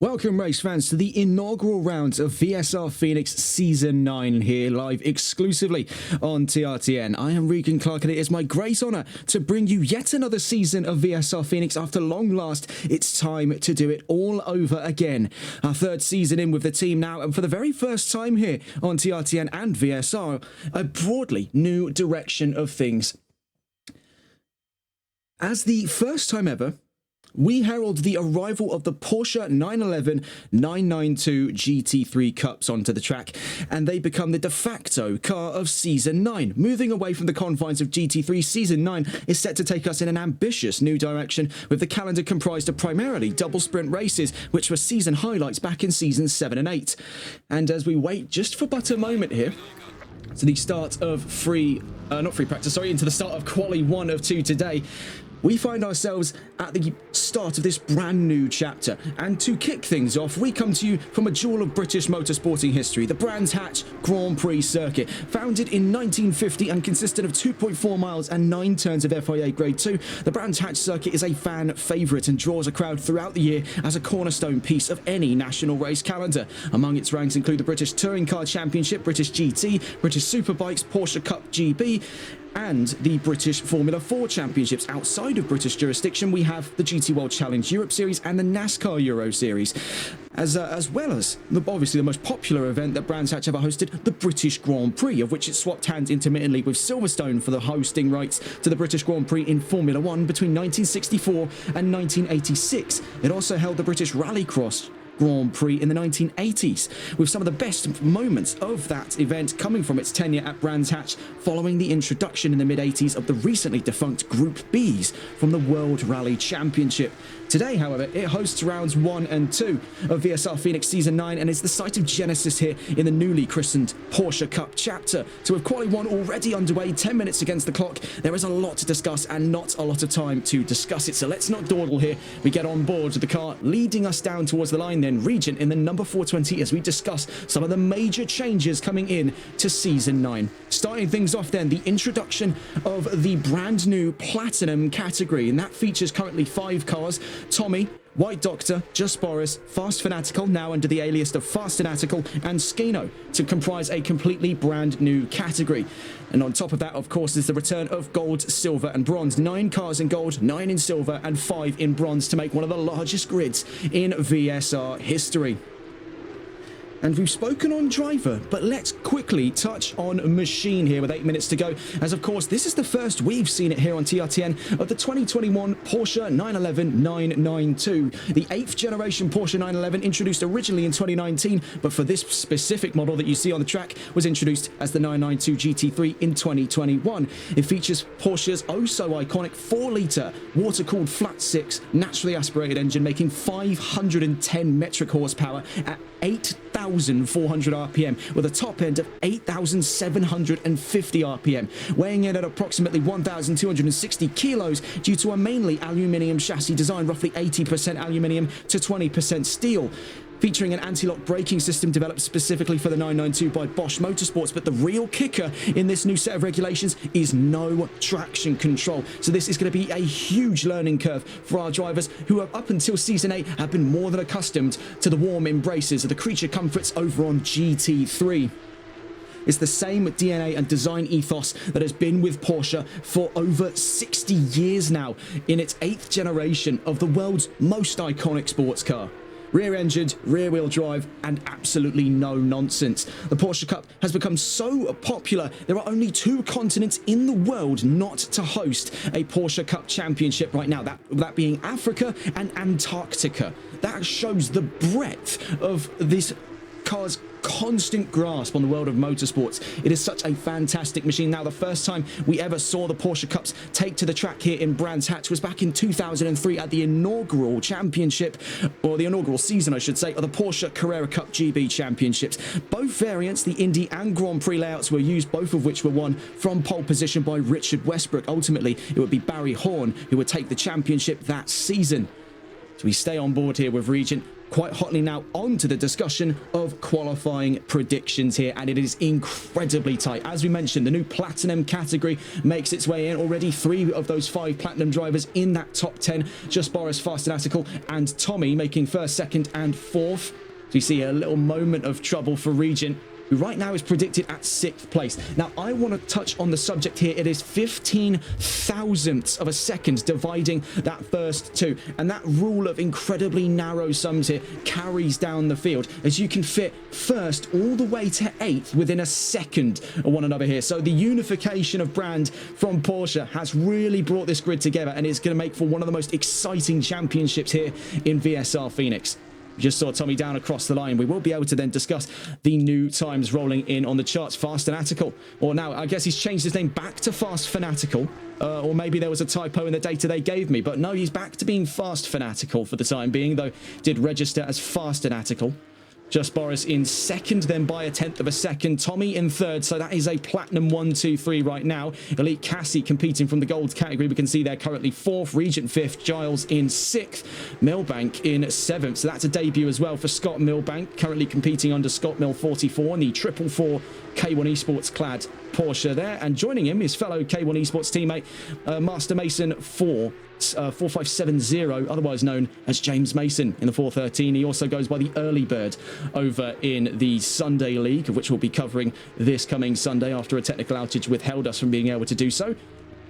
Welcome, race fans, to the inaugural rounds of VSR Phoenix Season 9 here, live exclusively on TRTN. I am Regan Clark, and it is my great honour to bring you yet another season of VSR Phoenix. After long last, it's time to do it all over again. Our third season in with the team now, and for the very first time here on TRTN and VSR, a broadly new direction of things. As the first time ever, we herald the arrival of the Porsche 911 992 GT3 Cups onto the track, and they become the de facto car of Season 9. Moving away from the confines of GT3, Season 9 is set to take us in an ambitious new direction, with the calendar comprised of primarily double sprint races, which were season highlights back in Seasons 7 and 8. And as we wait just for but a moment here, to the start of into the start of Quali 1 of 2 today, we find ourselves at the start of this brand new chapter, and to kick things off, we come to you from a jewel of British motorsporting history, the Brands Hatch Grand Prix circuit. Founded in 1950 and consisted of 2.4 miles and 9 turns of FIA Grade 2, the Brands Hatch circuit is a fan favourite and draws a crowd throughout the year as a cornerstone piece of any national race calendar. Among its ranks include the British Touring Car Championship, British GT, British Superbikes, Porsche Cup GB, and the British Formula 4 Championships. Outside of British jurisdiction, we have the GT World Challenge Europe Series and the NASCAR Euro Series, as well as obviously the most popular event that Brands Hatch ever hosted, the British Grand Prix, of which it swapped hands intermittently with Silverstone for the hosting rights to the British Grand Prix in Formula 1 between 1964 and 1986. It also held the British Rallycross Grand Prix in the 1980s, with some of the best moments of that event coming from its tenure at Brands Hatch following the introduction in the mid-80s of the recently defunct Group Bs from the World Rally Championship. Today, however, it hosts rounds 1 and 2 of VSR Phoenix Season 9 and is the site of genesis here in the newly christened Porsche Cup chapter. So with Quali 1 already underway, 10 minutes against the clock, there is a lot to discuss and not a lot of time to discuss it. So let's not dawdle here. We get on board with the car leading us down towards the line, then Regent in the number 420, as we discuss some of the major changes coming in to Season 9. Starting things off then, the introduction of the brand new Platinum category, and that features currently 5 cars: Tommy, White Doctor, Just Boris, Fast Fanatical, now under the alias of Fast Fanatical, and Skino, to comprise a completely brand new category. And on top of that, of course, is the return of gold, silver, and bronze. 9 cars in gold, 9 in silver, and 5 in bronze to make one of the largest grids in VSR history. And we've spoken on driver, but let's quickly touch on machine here with 8 minutes to go, as of course this is the first we've seen it here on TRTN of the 2021 Porsche 911 992. The 8th generation Porsche 911, introduced originally in 2019, but for this specific model that you see on the track, was introduced as the 992 GT3 in 2021. It features Porsche's oh so iconic 4-litre water-cooled flat 6 naturally aspirated engine, making 510 metric horsepower at 8,400 RPM, with a top end of 8,750 RPM, weighing in at approximately 1,260 kilos due to a mainly aluminium chassis design, roughly 80% aluminium to 20% steel. Featuring an anti-lock braking system developed specifically for the 992 by Bosch Motorsports, but the real kicker in this new set of regulations is no traction control. So this is going to be a huge learning curve for our drivers, who have up until Season 8 have been more than accustomed to the warm embraces of the creature comforts over on GT3. It's the same DNA and design ethos that has been with Porsche for over 60 years now, in its 8th generation of the world's most iconic sports car. Rear-engined, rear-wheel drive, and absolutely no nonsense. The Porsche Cup has become so popular, there are only 2 continents in the world not to host a Porsche Cup championship right now, that being Africa and Antarctica. That shows the breadth of this car's constant grasp on the world of motorsports. It is such a fantastic machine. Now, the first time we ever saw the Porsche Cups take to the track here in Brands Hatch was back in 2003 at the inaugural championship, or the inaugural season I should say, of the Porsche Carrera Cup GB Championships. Both variants, the Indy and Grand Prix layouts, were used, both of which were won from pole position by Richard Westbrook. Ultimately, it would be Barry Horn who would take the championship that season. So we stay on board here with Regent. quite hotly now onto the discussion of qualifying predictions here, and it is incredibly tight. As we mentioned, the new platinum category makes its way in already. 3 of those 5 platinum drivers in that top 10, just Boris, Fast Fanatical and Tommy making 1st, 2nd and 4th. So you see a little moment of trouble for Regent, who right now is predicted at 6th place. Now, I want to touch on the subject here. It is 15 thousandths of a second dividing that first 2. And that rule of incredibly narrow sums here carries down the field, as you can fit 1st all the way to 8th within a second of one another here. So the unification of brand from Porsche has really brought this grid together, and it's going to make for one of the most exciting championships here in VSR Phoenix. Just saw Tommy down across the line. We will be able to then discuss the new times rolling in on the charts. Fast Fanatical, or now I guess he's changed his name back to Fast Fanatical, or maybe there was a typo in the data they gave me, but no, he's back to being Fast Fanatical for the time being, though did register as Fast Fanatical. Just Boris in 2nd, then by a 10th of a second. Tommy in 3rd, so that is a platinum 1, 2, 3 right now. Elite Cassie competing from the gold category. We can see they're currently 4th. Regent 5th. Giles in 6th. Milbank in 7th. So that's a debut as well for Scott Milbank, currently competing under Scott Mill 44 in the 444 K1 Esports clad Porsche there. And joining him, his fellow K1 Esports teammate, Master Mason 4570, otherwise known as James Mason in the 413. He also goes by the Early Bird over in the Sunday League, of which we'll be covering this coming Sunday after a technical outage withheld us from being able to do so.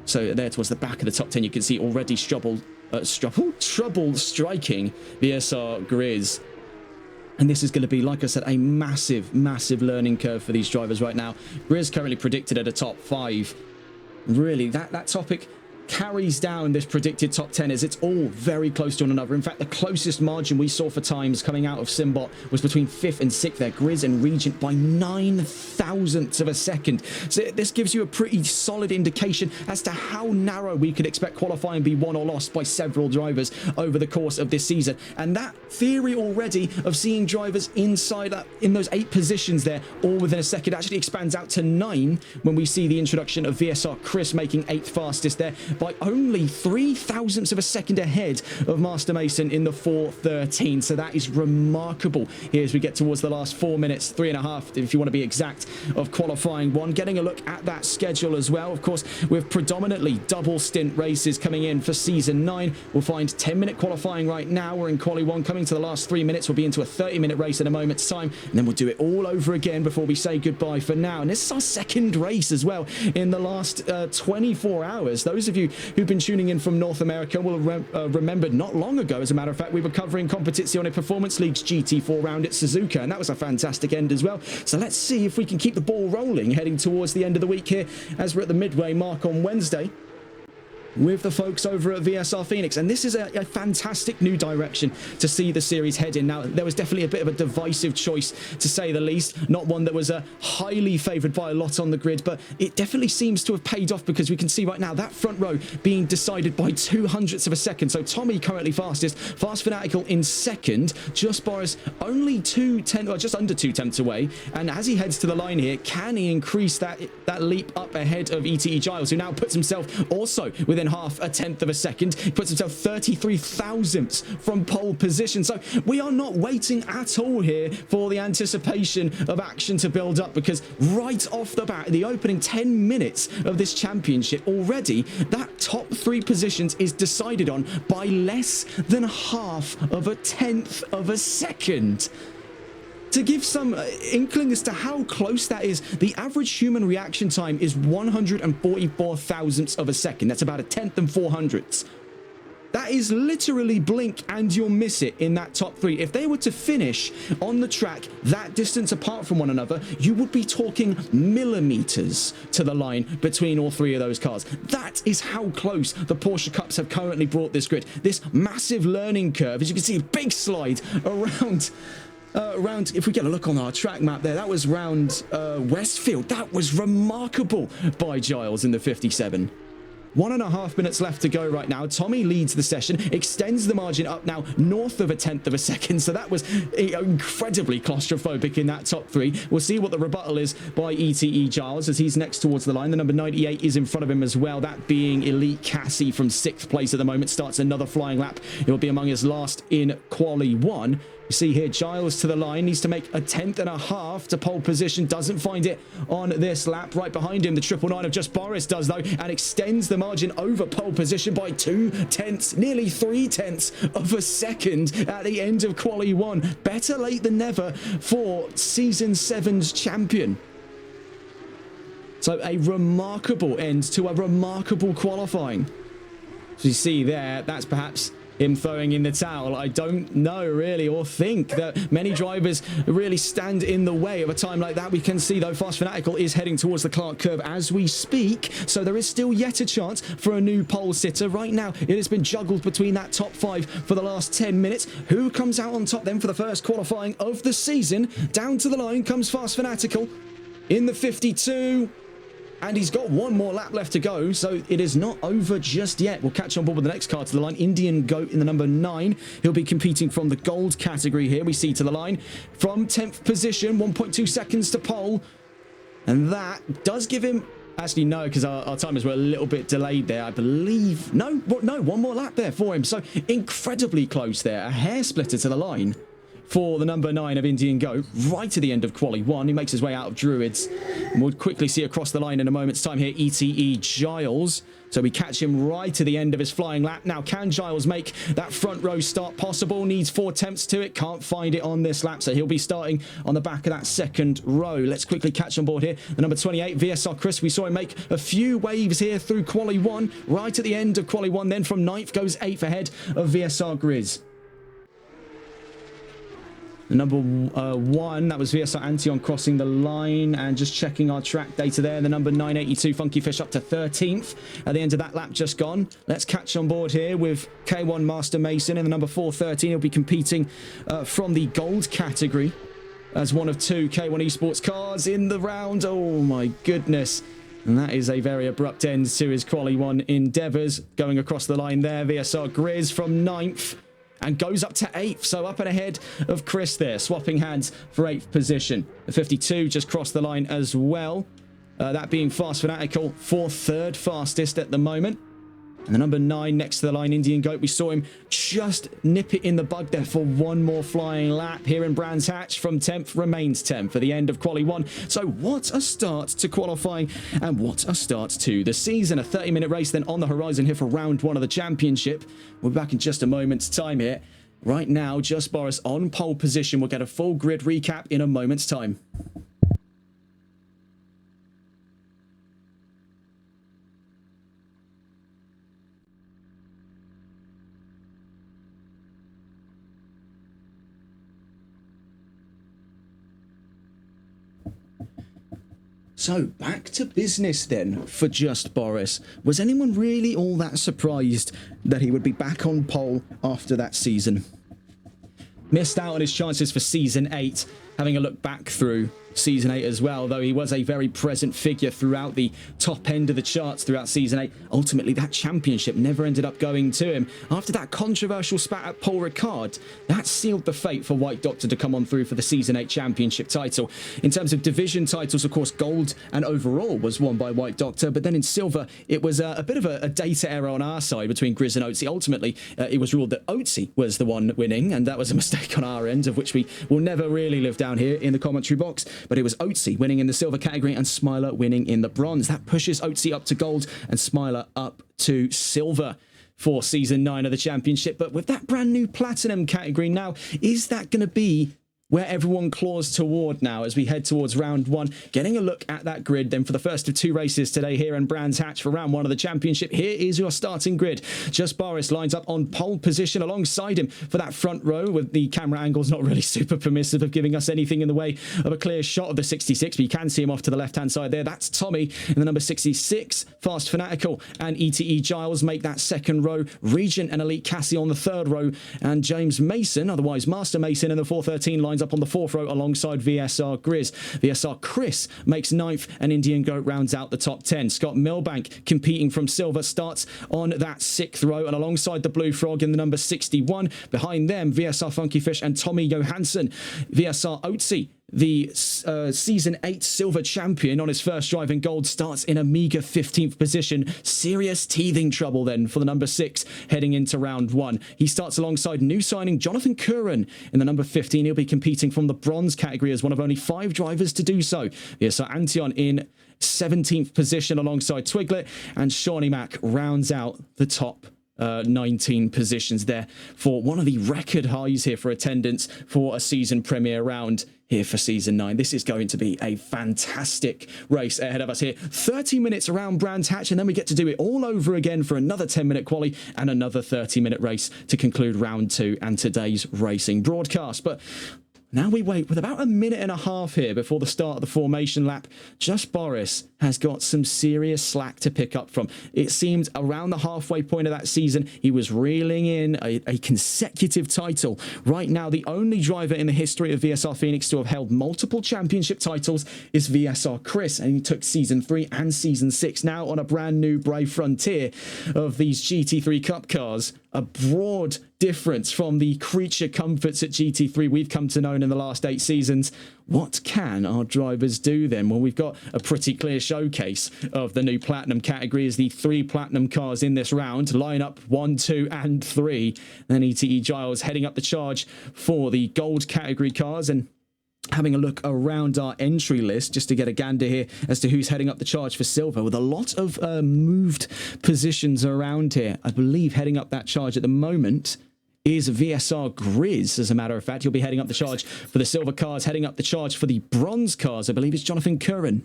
So there towards the back of the top 10, you can see already trouble striking VSR Grizz. And this is going to be, like I said, a massive, massive learning curve for these drivers right now. Grizz currently predicted at a top 5. Really, that topic carries down this predicted top 10 as it's all very close to one another. In fact, the closest margin we saw for times coming out of Simbot was between 5th and 6th there. Grizz and Regent by 9 thousandths of a second. So this gives you a pretty solid indication as to how narrow we could expect qualifying be won or lost by several drivers over the course of this season. And that theory already of seeing drivers inside in those 8 positions there all within a second actually expands out to 9 when we see the introduction of VSR Chris making 8th fastest there, by only 3 thousandths of a second ahead of Master Mason in the 413. So that is remarkable here as we get towards the last 4 minutes, 3.5 if you want to be exact, of qualifying 1. Getting a look at that schedule as well, of course, with predominantly double stint races coming in for season 9. We'll find 10-minute qualifying right now. We're in quali 1, coming to the last 3 minutes. We'll be into a 30-minute race in a moment's time, and then we'll do it all over again before we say goodbye for now. And this is our second race as well in the last 24 hours. Those of you who've been tuning in from North America will remember not long ago, as a matter of fact, we were covering Competizione Performance League's GT4 round at Suzuka, and that was a fantastic end as well. So let's see if we can keep the ball rolling heading towards the end of the week here, as we're at the midway mark on Wednesday with the folks over at VSR Phoenix. And this is a fantastic new direction to see the series head in. Now, there was definitely a bit of a divisive choice, to say the least. Not one that was highly favoured by a lot on the grid, but it definitely seems to have paid off, because we can see right now that front row being decided by 200ths of a second. So Tommy currently fastest, Fast Fanatical in 2nd, Just Boris only just under 2 tenths away. And as he heads to the line here, can he increase that leap up ahead of ETE Giles, who now puts himself also within half a tenth of a second. He puts himself 33 thousandths from pole position. So we are not waiting at all here for the anticipation of action to build up, because right off the bat, the opening 10 minutes of this championship already, that top 3 positions is decided on by less than half of a tenth of a second. To give some inkling as to how close that is, the average human reaction time is 144 thousandths of a second. That's about a tenth and 400ths. That is literally blink and you'll miss it in that top 3. If they were to finish on the track that distance apart from one another, you would be talking millimeters to the line between all 3 of those cars. That is how close the Porsche Cups have currently brought this grid. This massive learning curve, as you can see, a big slide around, if we get a look on our track map there, that was round Westfield. That was remarkable by Giles in the 57. 1.5 minutes left to go right now. Tommy leads the session, extends the margin up now north of a tenth of a second. So that was incredibly claustrophobic in that top 3. We'll see what the rebuttal is by ETE Giles as he's next towards the line. The number 98 is in front of him as well. That being Elite Cassie from 6th place at the moment. Starts another flying lap. It will be among his last in quali 1. You see here, Giles to the line, needs to make a 10th.5 to pole position. Doesn't find it on this lap. Right behind him, the 999 of Just Boris does, though, and extends the margin over pole position by 0.2, nearly 0.3 of a second at the end of Quali 1. Better late than never for Season 7's champion. So a remarkable end to a remarkable qualifying. So you see there, that's perhaps him throwing in the towel. I don't know really, or think that many drivers really stand in the way of a time like that. We can see though Fast Fanatical is heading towards the Clark curve as we speak, so there is still yet a chance for a new pole sitter. Right now it has been juggled between that top 5 for the last 10 minutes. Who comes out on top then for the first qualifying of the season? Down to the line comes Fast Fanatical in the 52. And he's got one more lap left to go, so it is not over just yet. We'll catch on board with the next car to the line. Indian Goat in the number 9. He'll be competing from the gold category here. We see to the line from 10th position, 1.2 seconds to pole. And that does give him... Actually, no, because our timers were a little bit delayed there, I believe. No, one more lap there for him. So incredibly close there. A hair splitter to the line for the number 9 of Indian Goat, right to the end of Quali 1. He makes his way out of Druids. And we'll quickly see across the line in a moment's time here, ETE Giles. So we catch him right to the end of his flying lap. Now, can Giles make that front row start possible? Needs 4 attempts to it. Can't find it on this lap, so he'll be starting on the back of that second row. Let's quickly catch on board here. The number 28, VSR Chris. We saw him make a few waves here through Quali 1, right at the end of Quali 1. Then from 9th goes 8th ahead of VSR Grizz. The number 1, that was VSR Antion crossing the line, and just checking our track data there. The number 982 Funky Fish up to 13th at the end of that lap just gone. Let's catch on board here with K1 Master Mason in the number 413. He'll be competing from the gold category as one of 2 K1 Esports cars in the round. Oh my goodness. And that is a very abrupt end to his Quali 1 endeavours. Going across the line there, VSR Grizz from 9th. And goes up to 8th, so up and ahead of Chris there, swapping hands for 8th position. The 52 just crossed the line as well, that being Fast Fanatical for 3rd fastest at the moment. And the number 9 next to the line, Indian Goat, we saw him just nip it in the bud there for one more flying lap here in Brands Hatch. From 10th, remains 10th for the end of Quali 1. So what a start to qualifying, and what a start to the season. A 30-minute race then on the horizon here for round 1 of the championship. We'll be back in just a moment's time here. Right now, Just Boris on pole position. We'll get a full grid recap in a moment's time. So, back to business then for Just Boris. Was anyone really all that surprised that he would be back on pole after that season? Missed out on his chances for Season 8, having a look back through Season 8 as well, though he was a very present figure throughout the top end of the charts throughout Season 8. Ultimately, that championship never ended up going to him. After that controversial spat at Paul Ricard, that sealed the fate for White Doctor to come on through for the Season 8 championship title. In terms of division titles, of course, gold and overall was won by White Doctor, but then in silver, it was a bit of a data error on our side between Grizz and Oatsy. Ultimately, it was ruled that Oatsy was the one winning, and that was a mistake on our end, of which we will never really live down here in the commentary box. But it was Oatsy winning in the silver category and Smiler winning in the bronze. That pushes Oatsy up to gold and Smiler up to silver for Season 9 of the championship. But with that brand new platinum category now, is that going to be where everyone claws toward now as we head towards round 1? Getting a look at that grid then for the first of 2 races today here in Brands Hatch for round 1 of the championship. Here is your starting grid. Just Boris lines up on pole position alongside him for that front row, with the camera angles not really super permissive of giving us anything in the way of a clear shot of the 66, but you can see him off to the left hand side there. That's Tommy in the number 66. Fast Fanatical and ETE Giles make that second row. Regent and Elite Cassie on the third row, and James Mason, otherwise Master Mason, in the 413 lines up on the 4th row alongside VSR Grizz. VSR Chris makes 9th, and Indian Goat rounds out the top 10. Scott Milbank, competing from silver, starts on that 6th row, and alongside the Blue Frog in the number 61. Behind them, VSR Funky Fish and Tommy Johansson. VSR Oatsy the Season 8 silver champion on his first drive in gold starts in a meager 15th position. Serious teething trouble then for the number 6 heading into round 1. He starts alongside new signing Jonathan Curran in the number 15. He'll be competing from the bronze category as one of only 5 drivers to do so. VSR Antion in 17th position alongside Twiglet, and Shawnee Mack rounds out the top 19 positions there for one of the record highs here for attendance for a season premiere round here for Season 9. This is going to be a fantastic race ahead of us here. 30 minutes around Brands Hatch, and then we get to do it all over again for another 10-minute quali and another 30-minute race to conclude round 2 and today's racing broadcast. But now we wait with about a minute and a half here before the start of the formation lap. Just Boris has got some serious slack to pick up from. It seemed around the halfway point of that season, he was reeling in a consecutive title. Right now, the only driver in the history of VSR Phoenix to have held multiple championship titles is VSR Chris, and he took Season 3 and Season 6. Now on a brand new brave frontier of these GT3 Cup cars, a broad difference from the creature comforts at GT3 we've come to know in the last 8 seasons. What can our drivers do then? Well, we've got a pretty clear showcase of the new Platinum category as the 3 Platinum cars in this round line up 1, 2 and 3. Then ETE Giles heading up the charge for the Gold category cars, and having a look around our entry list just to get a gander here as to who's heading up the charge for silver, with a lot of moved positions around here. I believe heading up that charge at the moment is VSR Grizz. As a matter of fact, he'll be heading up the charge for the silver cars. Heading up the charge for the bronze cars, I believe it's Jonathan Curran.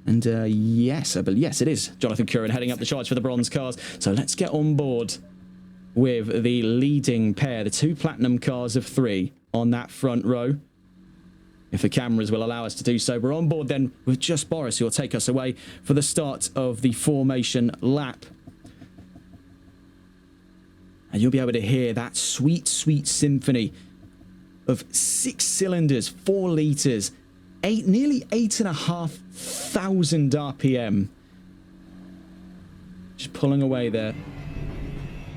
And yes, it is Jonathan Curran heading up the charge for the bronze cars. So let's get on board with the leading pair, the 2 Platinum cars of 3 on that front row, if the cameras will allow us to do so. We're on board then with Just Boris, who will take us away for the start of the formation lap. And you'll be able to hear that sweet, sweet symphony of 6 cylinders, 4 litres, nearly 8,500 RPM. Just pulling away there,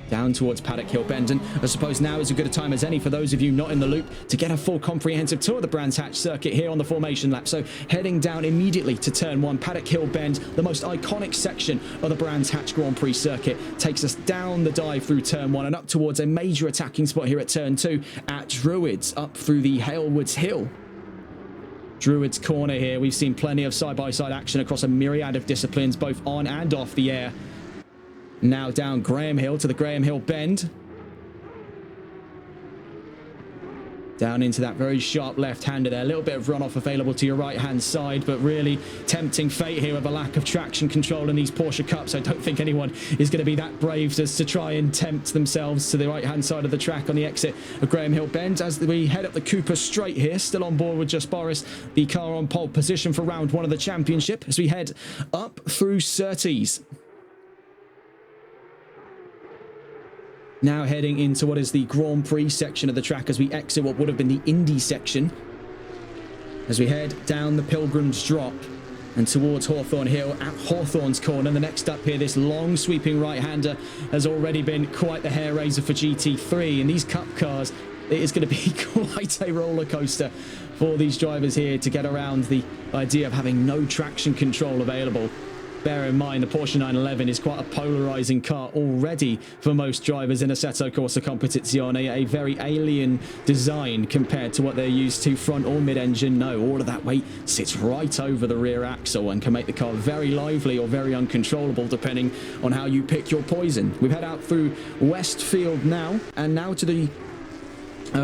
down towards Paddock Hill Bend. And I suppose now is as good a time as any for those of you not in the loop to get a full comprehensive tour of the Brands Hatch circuit here on the formation lap. So heading down immediately to turn 1, Paddock Hill Bend, the most iconic section of the Brands Hatch Grand Prix circuit, takes us down the dive through turn 1 and up towards a major attacking spot here at turn 2 at Druids, up through the Halewoods Hill. Druids Corner here. We've seen plenty of side-by-side action across a myriad of disciplines, both on and off the air. Now down Graham Hill to the Graham Hill Bend. Down into that very sharp left-hander there. A little bit of runoff available to your right-hand side, but really tempting fate here with a lack of traction control in these Porsche Cups. I don't think anyone is going to be that brave as to try and tempt themselves to the right-hand side of the track on the exit of Graham Hill Bend. As we head up the Cooper Straight here, still on board with Just Boris, the car on pole position for round 1 of the championship, as we head up through Surtees. Now heading into what is the Grand Prix section of the track as we exit what would have been the Indy section. As we head down the Pilgrim's Drop and towards Hawthorne Hill at Hawthorne's Corner. The next up here, this long sweeping right-hander has already been quite the hair raiser for GT3. And these Cup cars, it is going to be quite a roller coaster for these drivers here to get around the idea of having no traction control available. Bear in mind, the Porsche 911 is quite a polarizing car already for most drivers in Assetto Corsa Competizione, a very alien design compared to what they're used to front or mid-engine. No, all of that weight sits right over the rear axle and can make the car very lively or very uncontrollable depending on how you pick your poison. We've head out through Westfield now, and now to the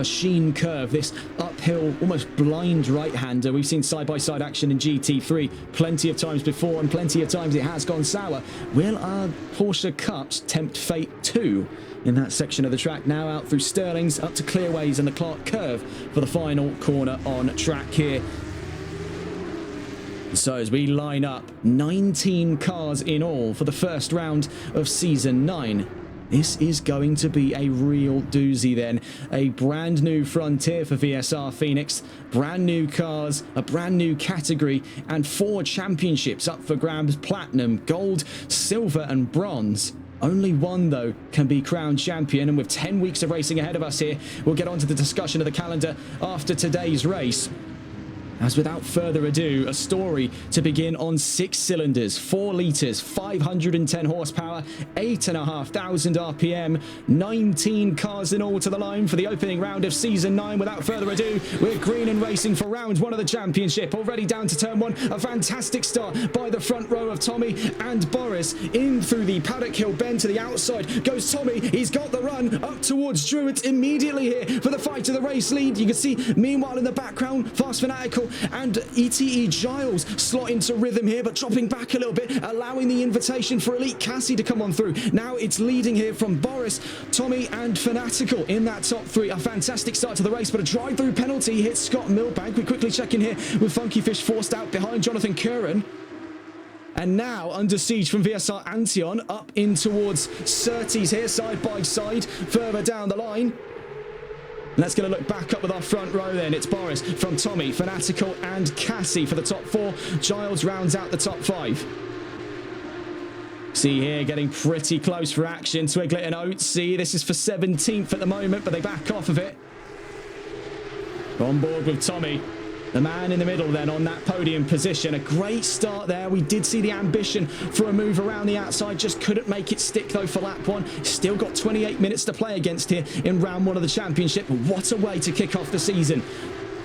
Sheen curve, this uphill, almost blind right-hander. We've seen side-by-side action in GT3 plenty of times before, and plenty of times it has gone sour. Will our Porsche Cups tempt fate too in that section of the track? Now out through Stirling's, up to Clearways and the Clark curve for the final corner on track here. So as we line up 19 cars in all for the first round of Season 9, this is going to be a real doozy then. A brand new frontier for VSR Phoenix, brand new cars, a brand new category, and 4 championships up for grabs: Platinum, Gold, Silver and Bronze. Only one, though, can be crowned champion, and with 10 weeks of racing ahead of us here, we'll get on to the discussion of the calendar after today's race. As without further ado, a story to begin on 6 cylinders, 4 litres, 510 horsepower, 8,500 RPM, 19 cars in all to the line for the opening round of Season 9. Without further ado, we're green and racing for round 1 of the championship. Already down to turn 1, a fantastic start by the front row of Tommy and Boris. In through the Paddock Hill bend to the outside goes Tommy. He's got the run up towards Druids immediately here for the fight to the race lead. You can see, meanwhile, in the background, Fast Fanatical and ETE Giles slot into rhythm here, but dropping back a little bit, allowing the invitation for Elite Cassie to come on through. Now it's leading here from Boris, Tommy and Fanatical in that top 3. A fantastic start to the race, but a drive-through penalty hits Scott Milbank. We quickly check in here with Funky Fish forced out behind Jonathan Curran. And now under siege from VSR Antion up in towards Surtees here, side by side, further down the line. Let's get a look back up with our front row then. It's Boris from Tommy, Fanatical and Cassie for the top 4. Giles rounds out the top 5. See here, getting pretty close for action. Twiglet and Oatsy. This is for 17th at the moment, but they back off of it. On board with Tommy. The man in the middle then on that podium position. A great start there. We did see the ambition for a move around the outside. Just couldn't make it stick though for lap 1. Still got 28 minutes to play against here in round 1 of the championship. What a way to kick off the season.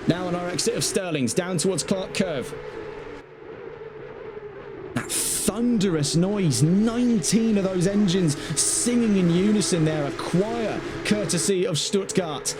Now on our exit of Sterling's down towards Clark Curve. That thunderous noise. 19 of those engines singing in unison there. A choir courtesy of Stuttgart.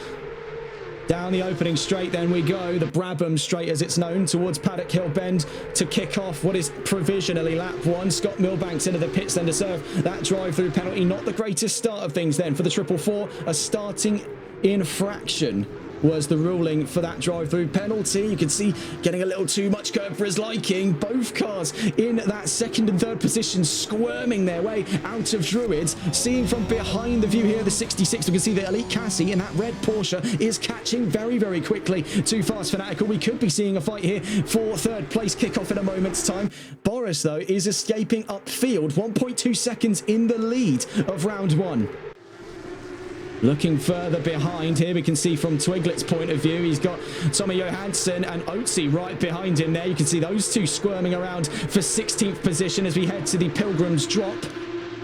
Down the opening straight then we go, the Brabham straight as it's known, towards Paddock Hill bend to kick off what is provisionally lap 1. Scott Milbanks into the pits then to serve that drive-through penalty. Not the greatest start of things then for the 444. A starting infraction was the ruling for that drive-through penalty. You can see getting a little too much curb for his liking. Both cars in that 2nd and 3rd position squirming their way out of Druids. Seeing from behind the view here, the 66, we can see that Elite Cassie in that red Porsche is catching very, very quickly to Fast Fanatical. We could be seeing a fight here for 3rd place kickoff in a moment's time. Boris, though, is escaping upfield, 1.2 seconds in the lead of round 1. Looking further behind here, we can see from Twiglet's point of view, he's got Tommy Johansson and Oatsy right behind him there. You can see those two squirming around for 16th position as we head to the Pilgrim's Drop.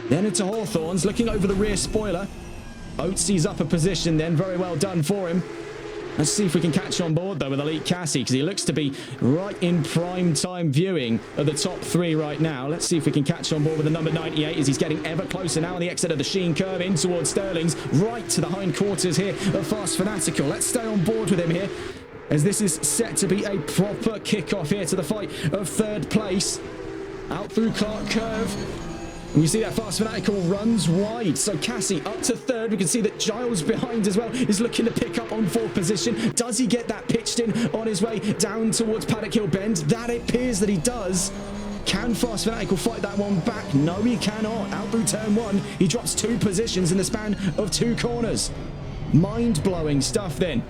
Then into Hawthorns, looking over the rear spoiler. Oatsy's up a position then, very well done for him. Let's see if we can catch on board, though, with Elite Cassie, because he looks to be right in prime time viewing of the top 3 right now. Let's see if we can catch on board with the number 98 as he's getting ever closer now on the exit of the Sheen curve in towards Sterling's, right to the hindquarters here of Fast Fanatical. Let's stay on board with him here, as this is set to be a proper kickoff here to the fight of 3rd place. Out through Clark Curve. And you see that Fast Fanatical runs wide. So Cassie up to 3rd. We can see that Giles behind as well is looking to pick up on 4th position. Does he get that pitched in on his way down towards Paddock Hill bend? That it appears that he does. Can Fast Fanatical fight that one back? No, he cannot. Out through turn 1, he drops 2 positions in the span of 2 corners. Mind-blowing stuff then.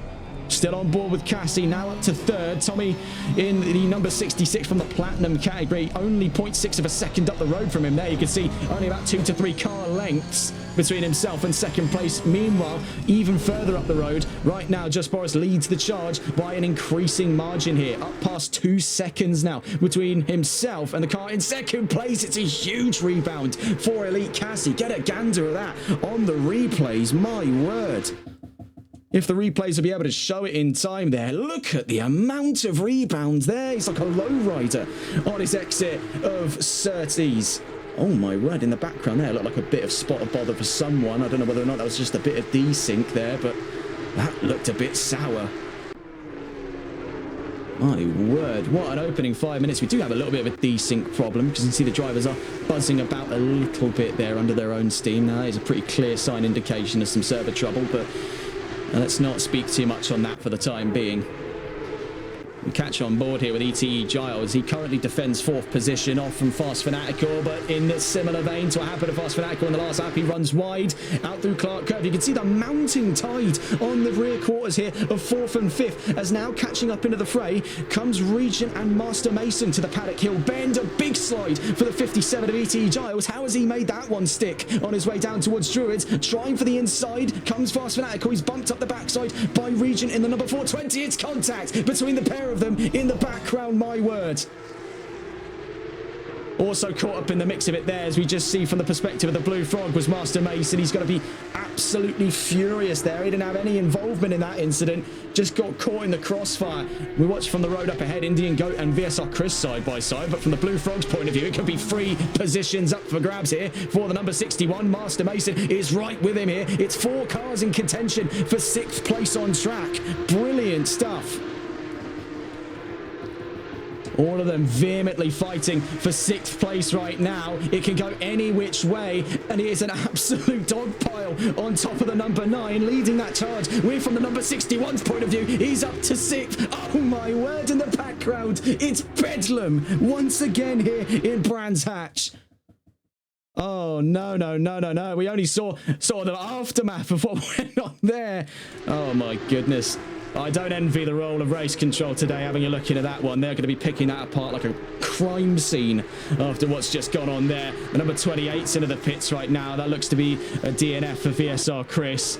Still on board with Cassie, now up to 3rd. Tommy in the number 66 from the Platinum category, only 0.6 of a second up the road from him there. You can see only about 2 to 3 car lengths between himself and 2nd place. Meanwhile, even further up the road, right now, Just Boris leads the charge by an increasing margin here. Up past 2 seconds now between himself and the car in 2nd place. It's a huge rebound for Elite Cassie. Get a gander of that on the replays. My word. If the replays will be able to show it in time there. Look at the amount of rebounds there. He's like a lowrider on his exit of Surtees. Oh my word, in the background there, looked like a bit of spot of bother for someone. I don't know whether or not that was just a bit of desync there, but that looked a bit sour. My word, what an opening 5 minutes. We do have a little bit of a desync problem, because you can see the drivers are buzzing about a little bit there under their own steam. Now, that is a pretty clear sign indication of some server trouble, but let's not speak too much on that for the time being. We catch on board here with ETE Giles. He currently defends 4th position off from Fast Fanatical, but in a similar vein to what happened to Fast Fanatical in the last lap, he runs wide out through Clark Curve. You can see the mounting tide on the rear quarters here of 4th and 5th, as now catching up into the fray comes Regent and Master Mason to the paddock hill bend. A big slide for the 57 of ETE Giles. How has he made that one stick on his way down towards Druids? Trying for the inside comes Fast Fanatical. He's bumped up the backside by Regent in the number 420. It's contact between the pair of them in the background, my word. Also caught up in the mix of it there, as we just see from the perspective of the Blue Frog, was Master Mason. He's going to be absolutely furious there. He didn't have any involvement in that incident, just got caught in the crossfire. We watch from the road up ahead, Indian Goat and VSR Chris side by side, but from the Blue Frog's point of view, it could be 3 positions up for grabs here for the number 61. Master Mason is right with him here. It's 4 cars in contention for 6th place on track. Brilliant stuff. All of them vehemently fighting for 6th place right now. It can go any which way, and it is an absolute dog pile on top of the number 9, leading that charge. We're from the number 61's point of view. He's up to 6th. Oh my word, in the background, it's bedlam once again here in Brands Hatch. Oh, no. We only saw the aftermath of what went on there. Oh, my goodness. I don't envy the role of race control today, having a look into that one. They're going to be picking that apart like a crime scene after what's just gone on there. The number 28's into the pits right now. That looks to be a DNF for VSR Chris.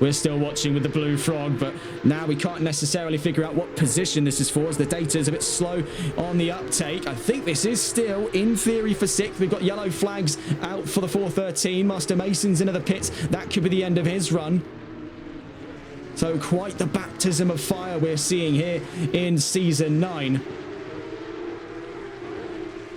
We're still watching with the Blue Frog, but now we can't necessarily figure out what position this is for, as the data is a bit slow on the uptake. I think this is still, in theory, for 6th. We've got yellow flags out for the 413. Master Mason's into the pits. That could be the end of his run. So quite the baptism of fire we're seeing here in Season 9.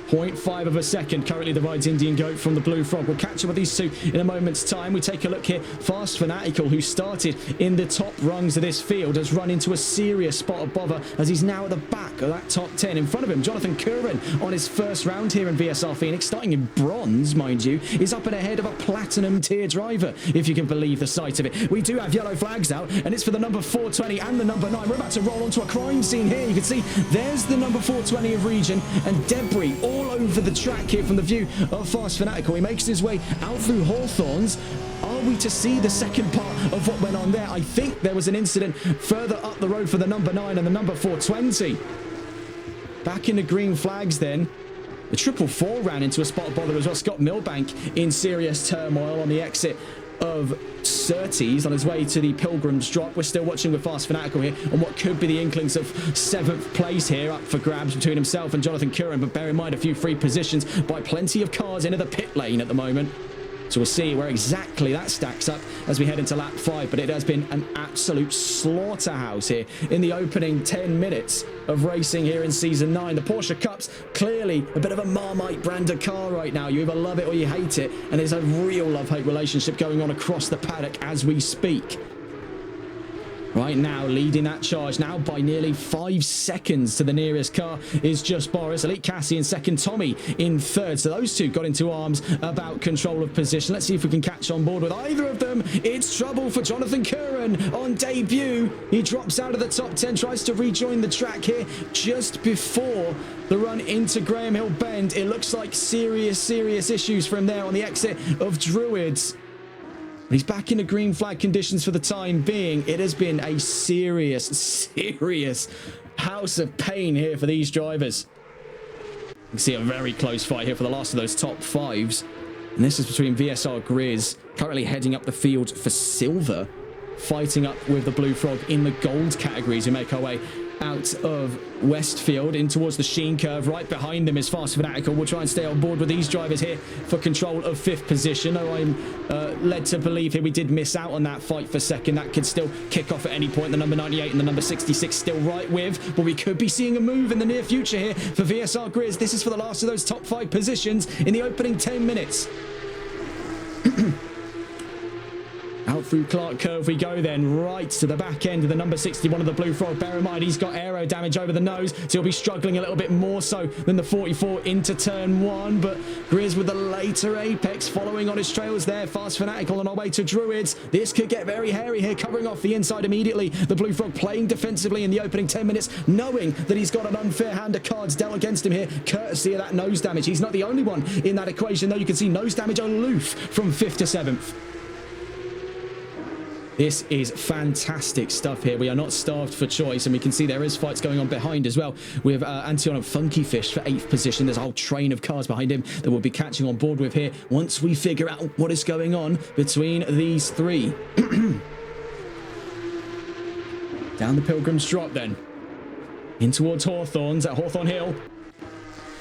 0.5 of a second currently divides Indian Goat from the Blue Frog. We'll catch up with these two in a moment's time. We take a look here. Fast Fanatical, who started in the top rungs of this field, has run into a serious spot of bother, as he's now at the back of that top 10. In front of him, Jonathan Curran on his first round here in VSR Phoenix, starting in bronze, mind you, is up and ahead of a platinum tier driver, if you can believe the sight of it. We do have yellow flags out, and it's for the number 420 and the number 9. We're about to roll onto a crime scene here. You can see there's the number 420 of Region, and debris all over the track here from the view of Fast Fanatical. He makes his way out through Hawthorns. Are we to see the second part of what went on there? I think there was an incident further up the road for the number 9 and the number 420. Back in the green flags then. The 444 ran into a spot of bother as well. Scott Milbank in serious turmoil on the exit of Surtees on his way to the Pilgrim's Drop. We're still watching with Fast Fanatical here on what could be the inklings of 7th place here, up for grabs between himself and Jonathan Curran, but bear in mind a few free positions by plenty of cars into the pit lane at the moment. So we'll see where exactly that stacks up as we head into lap 5, but it has been an absolute slaughterhouse here in the opening 10 minutes of racing here in Season 9. The Porsche Cup's clearly a bit of a Marmite branded car right now. You either love it or you hate it, and there's a real love-hate relationship going on across the paddock as we speak. Right now, leading that charge now by nearly 5 seconds to the nearest car is just Boris. Elite Cassie in second, Tommy in third. So those two got into arms about control of position. Let's see if we can catch on board with either of them. It's trouble for Jonathan Curran on debut. He drops out of the top 10, tries to rejoin the track here just before the run into Graham Hill Bend. It looks like serious issues for him there on the exit of Druids. He's back in the green flag conditions for the time being. It has been a serious house of pain here for these drivers. You can see a very close fight here for the last of those top 5s. And this is between VSR Grizz, currently heading up the field for silver, fighting up with the Blue Frog in the gold categories. We make our way out of Westfield in towards the Sheen curve. Right behind them is Fast Fanatical. We'll try and stay on board with these drivers here for control of 5th position. Oh, I'm led to believe here we did miss out on that fight for second. That could still kick off at any point. The number 98 and the number 66 still right with, but we could be seeing a move in the near future here for VSR Grizz. This is for the last of those top 5 positions in the opening 10 minutes. Out Out through Clark Curve we go then, right to the back end of the number 61 of the Blue Frog. Bear in mind, he's got aero damage over the nose, so he'll be struggling a little bit more so than the 44 into turn 1. But Grizz with the later apex following on his trails there. Fast Fanatical on our way to Druids. This could get very hairy here, covering off the inside immediately. The Blue Frog playing defensively in the opening 10 minutes, knowing that he's got an unfair hand of cards dealt against him here, courtesy of that nose damage. He's not the only one in that equation, though. You can see nose damage aloof from 5th to 7th. This is fantastic stuff here. We are not starved for choice, and we can see there is fights going on behind as well with Antion and Funky Fish for 8th position. There's a whole train of cars behind him that we'll be catching on board with here once we figure out what is going on between these three. Down the Pilgrim's Drop then. In towards Hawthorns at Hawthorn Hill.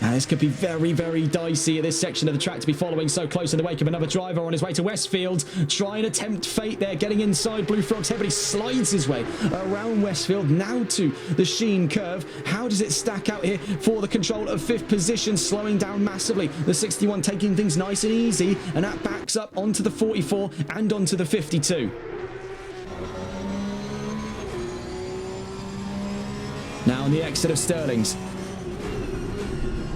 Now, this could be very, very dicey at this section of the track to be following so close in the wake of another driver on his way to Westfield. Try and attempt fate there, getting inside Blue Frog's head, but he slides his way around Westfield, now to the Sheen Curve. How does it stack out here for the control of 5th position, slowing down massively? The 61 taking things nice and easy, and that backs up onto the 44 and onto the 52. Now on the exit of Sterling's.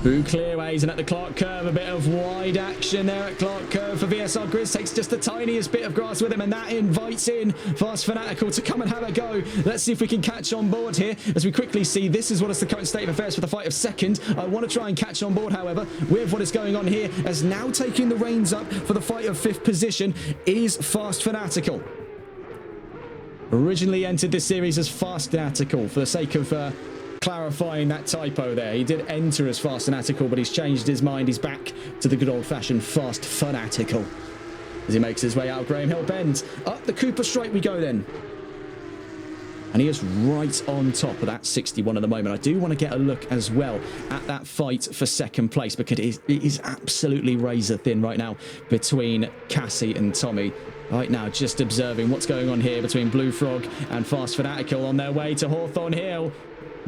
Through clearways and at the Clark Curve, a bit of wide action there at Clark Curve for VSR. Grizz takes just the tiniest bit of grass with him, and that invites in Fast Fanatical to come and have a go. Let's see if we can catch on board here. As we quickly see, this is what is the current state of affairs for the fight of 2nd. I want to try and catch on board, however, with what is going on here, as now taking the reins up for the fight of 5th position is Fast Fanatical. Originally entered this series as Fast Fanatical for the sake of clarifying that typo there. He did enter as Fast Fanatical, but he's changed his mind. He's back to the good old-fashioned Fast Fanatical as he makes his way out Graham Hill Bend. Up the Cooper Straight we go then. And he is right on top of that 61 at the moment. I do want to get a look as well at that fight for 2nd place, because it is absolutely razor thin right now between Cassie and Tommy. Right now, just observing what's going on here between Blue Frog and Fast Fanatical on their way to Hawthorn Hill.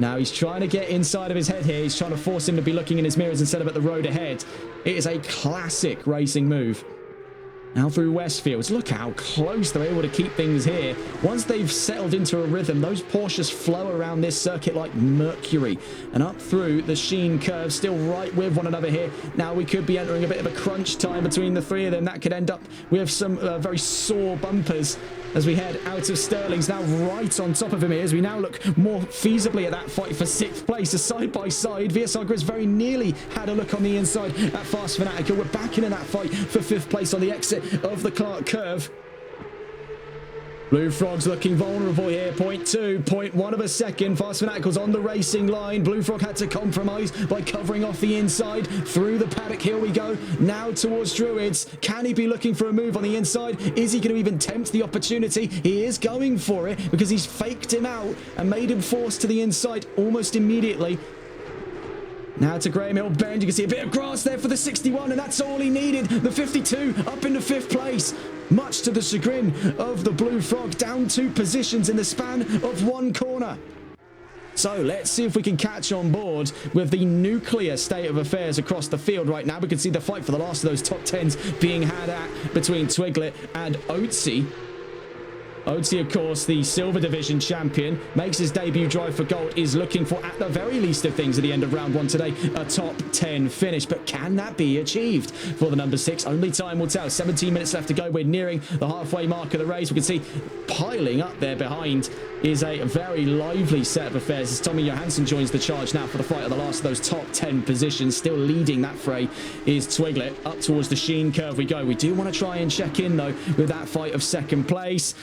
Now he's trying to get inside of his head here. He's trying to force him to be looking in his mirrors instead of at the road ahead. It is a classic racing move. Now through Westfields. Look how close they're able to keep things here. Once they've settled into a rhythm, those Porsches flow around this circuit like mercury. And up through the Sheen Curve, still right with one another here. Now we could be entering a bit of a crunch time between the three of them. That could end up with some very sore bumpers as we head out of Sterling's. Now right on top of him here, as we now look more feasibly at that fight for 6th place. A side by side, VSR Grizz very nearly had a look on the inside at Fast Fanatical. We're back in that fight for 5th place on the exit of the Clark Curve. Blue Frog's looking vulnerable here. 0.2, 0.1 of a second. Fast Fanatical's on the racing line. Blue Frog had to compromise by covering off the inside. Through the paddock, here we go. Now towards Druids. Can he be looking for a move on the inside? Is he going to even tempt the opportunity? He is going for it, because he's faked him out and made him force to the inside almost immediately. Now to Graham Hill Bend. You can see a bit of grass there for the 61, and that's all he needed. The 52 up into 5th place. Much to the chagrin of the Blue Frog, down 2 positions in the span of 1 corner. So let's see if we can catch on board with the nuclear state of affairs across the field right now. We can see the fight for the last of those top 10s being had at between Twiglet and Oatsy. Oatsy, of course, the Silver Division champion, makes his debut drive for gold, is looking for, at the very least of things at the end of round 1 today, a top 10 finish. But can that be achieved for the number 6? Only time will tell. 17 minutes left to go. We're nearing the halfway mark of the race. We can see piling up there behind is a very lively set of affairs as Tommy Johansson joins the charge now for the fight of the last of those top 10 positions. Still leading that fray is Twiglet. Up towards the Sheen Curve we go. We do want to try and check in, though, with that fight of 2nd place.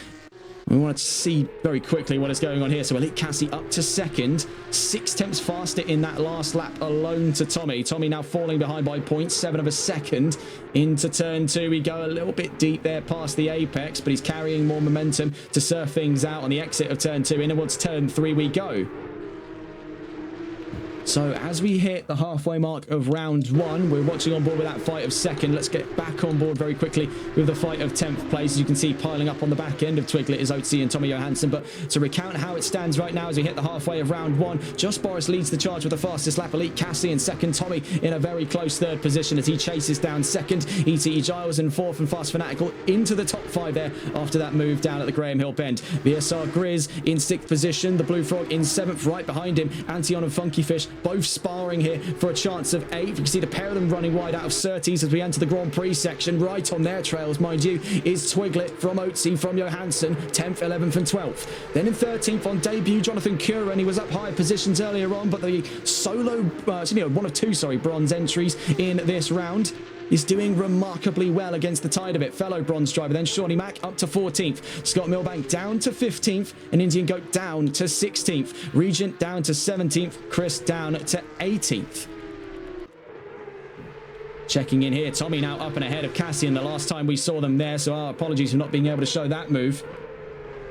We want to see very quickly what is going on here. So Elite Cassie up to 2nd. 6 tenths faster in that last lap alone to Tommy. Tommy now falling behind by 0.7 of a second. Into turn 2 we go, a little bit deep there past the apex, but he's carrying more momentum to surf things out on the exit of turn 2. In towards turn 3 we go. So as we hit the halfway mark of round 1, we're watching on board with that fight of second. Let's get back on board very quickly with the fight of 10th place. As you can see, piling up on the back end of Twiglet is Otzi and Tommy Johansson. But to recount how it stands right now as we hit the halfway of round 1, Josh Boris leads the charge with the fastest lap. Elite Cassie in second. Tommy in a very close third position as he chases down second. ETE Giles in fourth, and Fast Fanatical into the top 5 there after that move down at the Graham Hill Bend. VSR Grizz in 6th position. The Blue Frog in 7th, right behind him. Antion and Funky Fish both sparring here for a chance of 8th. You can see the pair of them running wide out of Surtees as we enter the Grand Prix section. Right on their trails, mind you, is Twiglet from Otzi, from Johansson, 10th, 11th and 12th. Then in 13th on debut, Jonathan Curran. He was up higher positions earlier on, but the solo, one of two, bronze entries in this round, is doing remarkably well against the tide of it. Fellow bronze driver then Shawnee Mack up to 14th. Scott Milbank down to 15th. And Indian Goat down to 16th. Regent down to 17th. Chris down to 18th. Checking in here, Tommy now up and ahead of Cassian the last time we saw them there, so our apologies for not being able to show that move.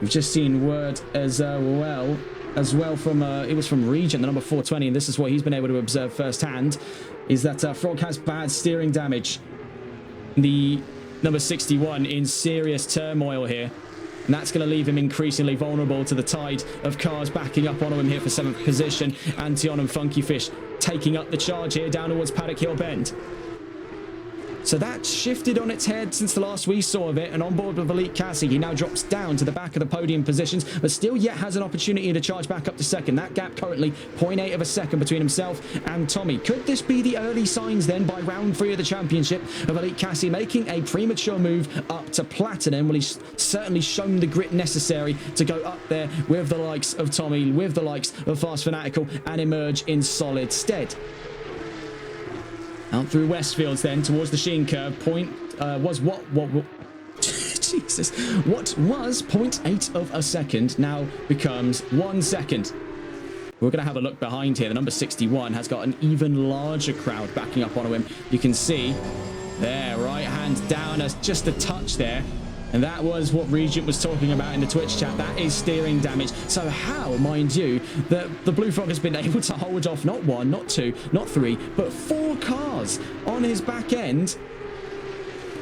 We've just seen word as well from it was from Regent, the number 420, and this is what he's been able to observe firsthand, is that Frog has bad steering damage. The number 61 in serious turmoil here, and that's going to leave him increasingly vulnerable to the tide of cars backing up onto him here for 7th position. Antion and Funky Fish taking up the charge here down towards Paddock Hill Bend. So that shifted on its head since the last we saw of it, and on board with Elite Cassie, he now drops down to the back of the podium positions, but still yet has an opportunity to charge back up to second. That gap currently 0.8 of a second between himself and Tommy. Could this be the early signs then by round 3 of the championship of Elite Cassie making a premature move up to platinum? Well, he's certainly shown the grit necessary to go up there with the likes of Tommy, with the likes of Fast Fanatical, and emerge in solid stead. Out through Westfields then towards the Sheen curve. Jesus, what was 0.8 of a second now becomes 1 second. We're going to have a look behind here. The number 61 has got an even larger crowd backing up onto him. You can see there, right hand down as just a touch there. And that was what Regent was talking about in the Twitch chat. That is steering damage. So how, mind you, the Blue Frog has been able to hold off not 1, not 2, not 3, but 4 cars on his back end,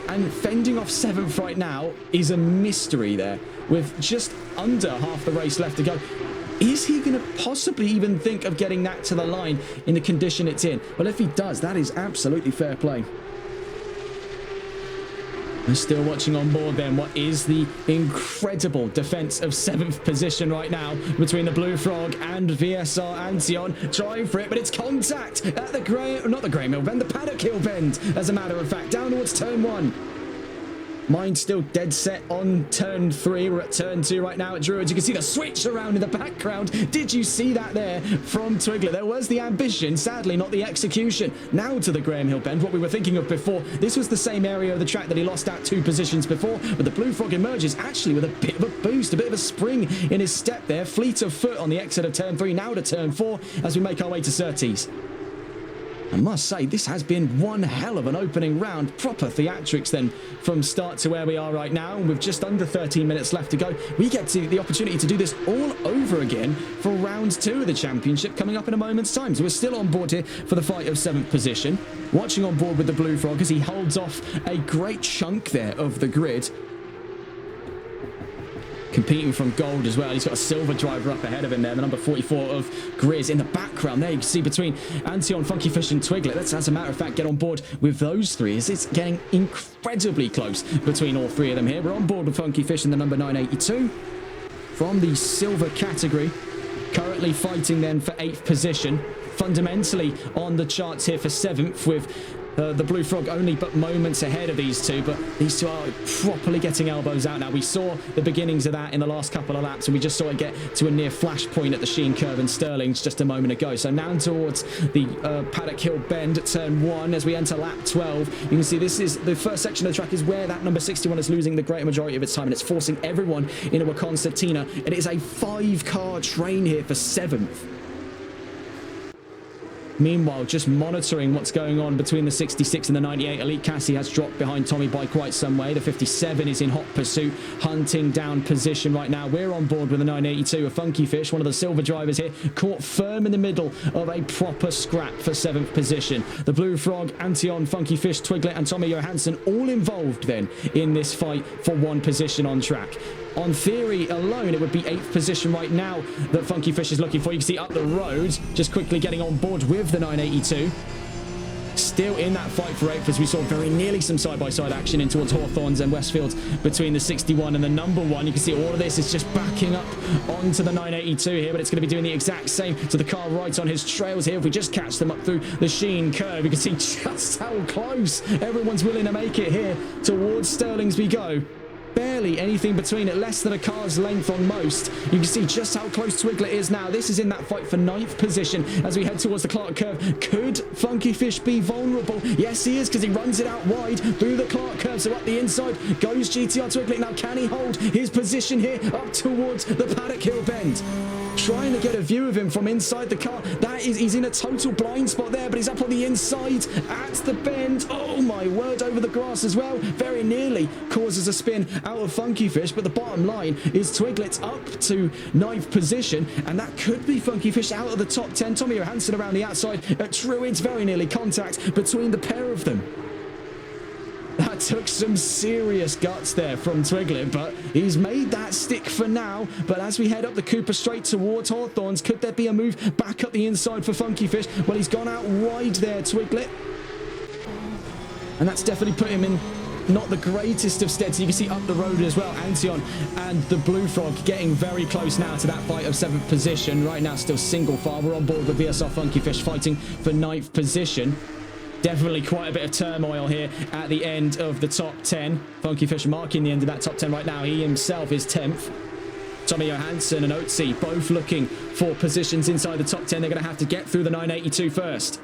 and fending off 7th right now is a mystery there, with just under half the race left to go. Is he going to possibly even think of getting that to the line in the condition it's in? Well, if he does, that is absolutely fair play. And still watching on board then what is the incredible defense of 7th position right now between the Blue Frog and VSR Antion. Trying for it, but it's contact at the Graham Hill Bend, the Paddock Hill Bend, as a matter of fact, down towards turn 1. Mind still dead set on turn 3. We're at turn 2 right now at Druids. You can see the switch around in the background. Did you see that there from Twiglet? There was the ambition, sadly not the execution. Now to the Graham Hill Bend, what we were thinking of before. This was the same area of the track that he lost out 2 positions before, but the Blue Frog emerges actually with a bit of a boost, a bit of a spring in his step there. Fleet of foot on the exit of turn 3, now to turn 4 as we make our way to Surtees. I must say, this has been one hell of an opening round. Proper theatrics then from start to where we are right now. And with just under 13 minutes left to go, we get to the opportunity to do this all over again for round 2 of the championship coming up in a moment's time. So we're still on board here for the fight of 7th position. Watching on board with the Blue Frog as he holds off a great chunk there of the grid. Competing from gold as well. He's got a silver driver up ahead of him there. The number 44 of Grizz in the background there. You can see between Antion, Funky Fish and Twiglet. Let's, as a matter of fact, get on board with those 3. It's getting incredibly close between all 3 of them here. We're on board with Funky Fish in the number 982 from the silver category. Currently fighting then for 8th position. Fundamentally on the charts here for 7th with the Blue Frog only but moments ahead of these 2, but these 2 are properly getting elbows out now. We saw the beginnings of that in the last couple of laps, and we just saw it get to a near flash point at the Sheen curve in Stirling's just a moment ago. So now towards the Paddock Hill Bend at turn 1 as we enter lap 12. You can see this is the first section of the track is where that number 61 is losing the greater majority of its time, and it's forcing everyone into a concertina. It is a 5-car train here for 7th. Meanwhile, just monitoring what's going on between the 66 and the 98. Elite Cassie has dropped behind Tommy by quite some way. The 57 is in hot pursuit, hunting down position right now. We're on board with the 982. A Funky Fish, one of the silver drivers here, caught firm in the middle of a proper scrap for 7th position. The Blue Frog, Antion, Funky Fish, Twiglet and Tommy Johansson all involved then in this fight for 1 position on track. On theory alone, it would be 8th position right now that Funky Fish is looking for. You can see up the road, just quickly getting on board with the 982. Still in that fight for 8th, as we saw very nearly some side-by-side action in towards Hawthorns and Westfields between the 61 and the number 1. You can see all of this is just backing up onto the 982 here, but it's going to be doing the exact same to the car right on his trails here. If we just catch them up through the Sheen curve, you can see just how close everyone's willing to make it here towards Stirlingsby go. Barely anything between it, less than a car's length on most. You can see just how close Twiglet is now. This is in that fight for 9th position as we head towards the Clark curve. Could Funky Fish be vulnerable? Yes, he is, because he runs it out wide through the Clark curve. So up the inside goes GTR Twiglet. Now, can he hold his position here up towards the Paddock Hill bend? Trying to get a view of him from inside the car. He's in a total blind spot there, but he's up on the inside at the bend. Oh my word, over the grass as well. Very nearly causes a spin out of Funky Fish, but the bottom line is Twiglet's up to 9th position, and that could be Funky Fish out of the top 10. Tommy Johansson around the outside at Druids, very nearly contact between the pair of them. That took some serious guts there from Twiglet, but he's made that stick for now. But as we head up the Cooper straight towards Hawthorns, could there be a move back up the inside for Funky Fish? Well, he's gone out wide there, Twiglet. And that's definitely put him in not the greatest of stead. So you can see up the road as well, Antion and the Blue Frog getting very close now to that fight of 7th position. Right now, still single file. We're on board with VSR Funky Fish fighting for 9th position. Definitely quite a bit of turmoil here at the end of the top 10. Funky Fish marking the end of that top 10 right now. He himself is 10th. Tommy Johansson and Oatsy both looking for positions inside the top 10. They're going to have to get through the 982 first.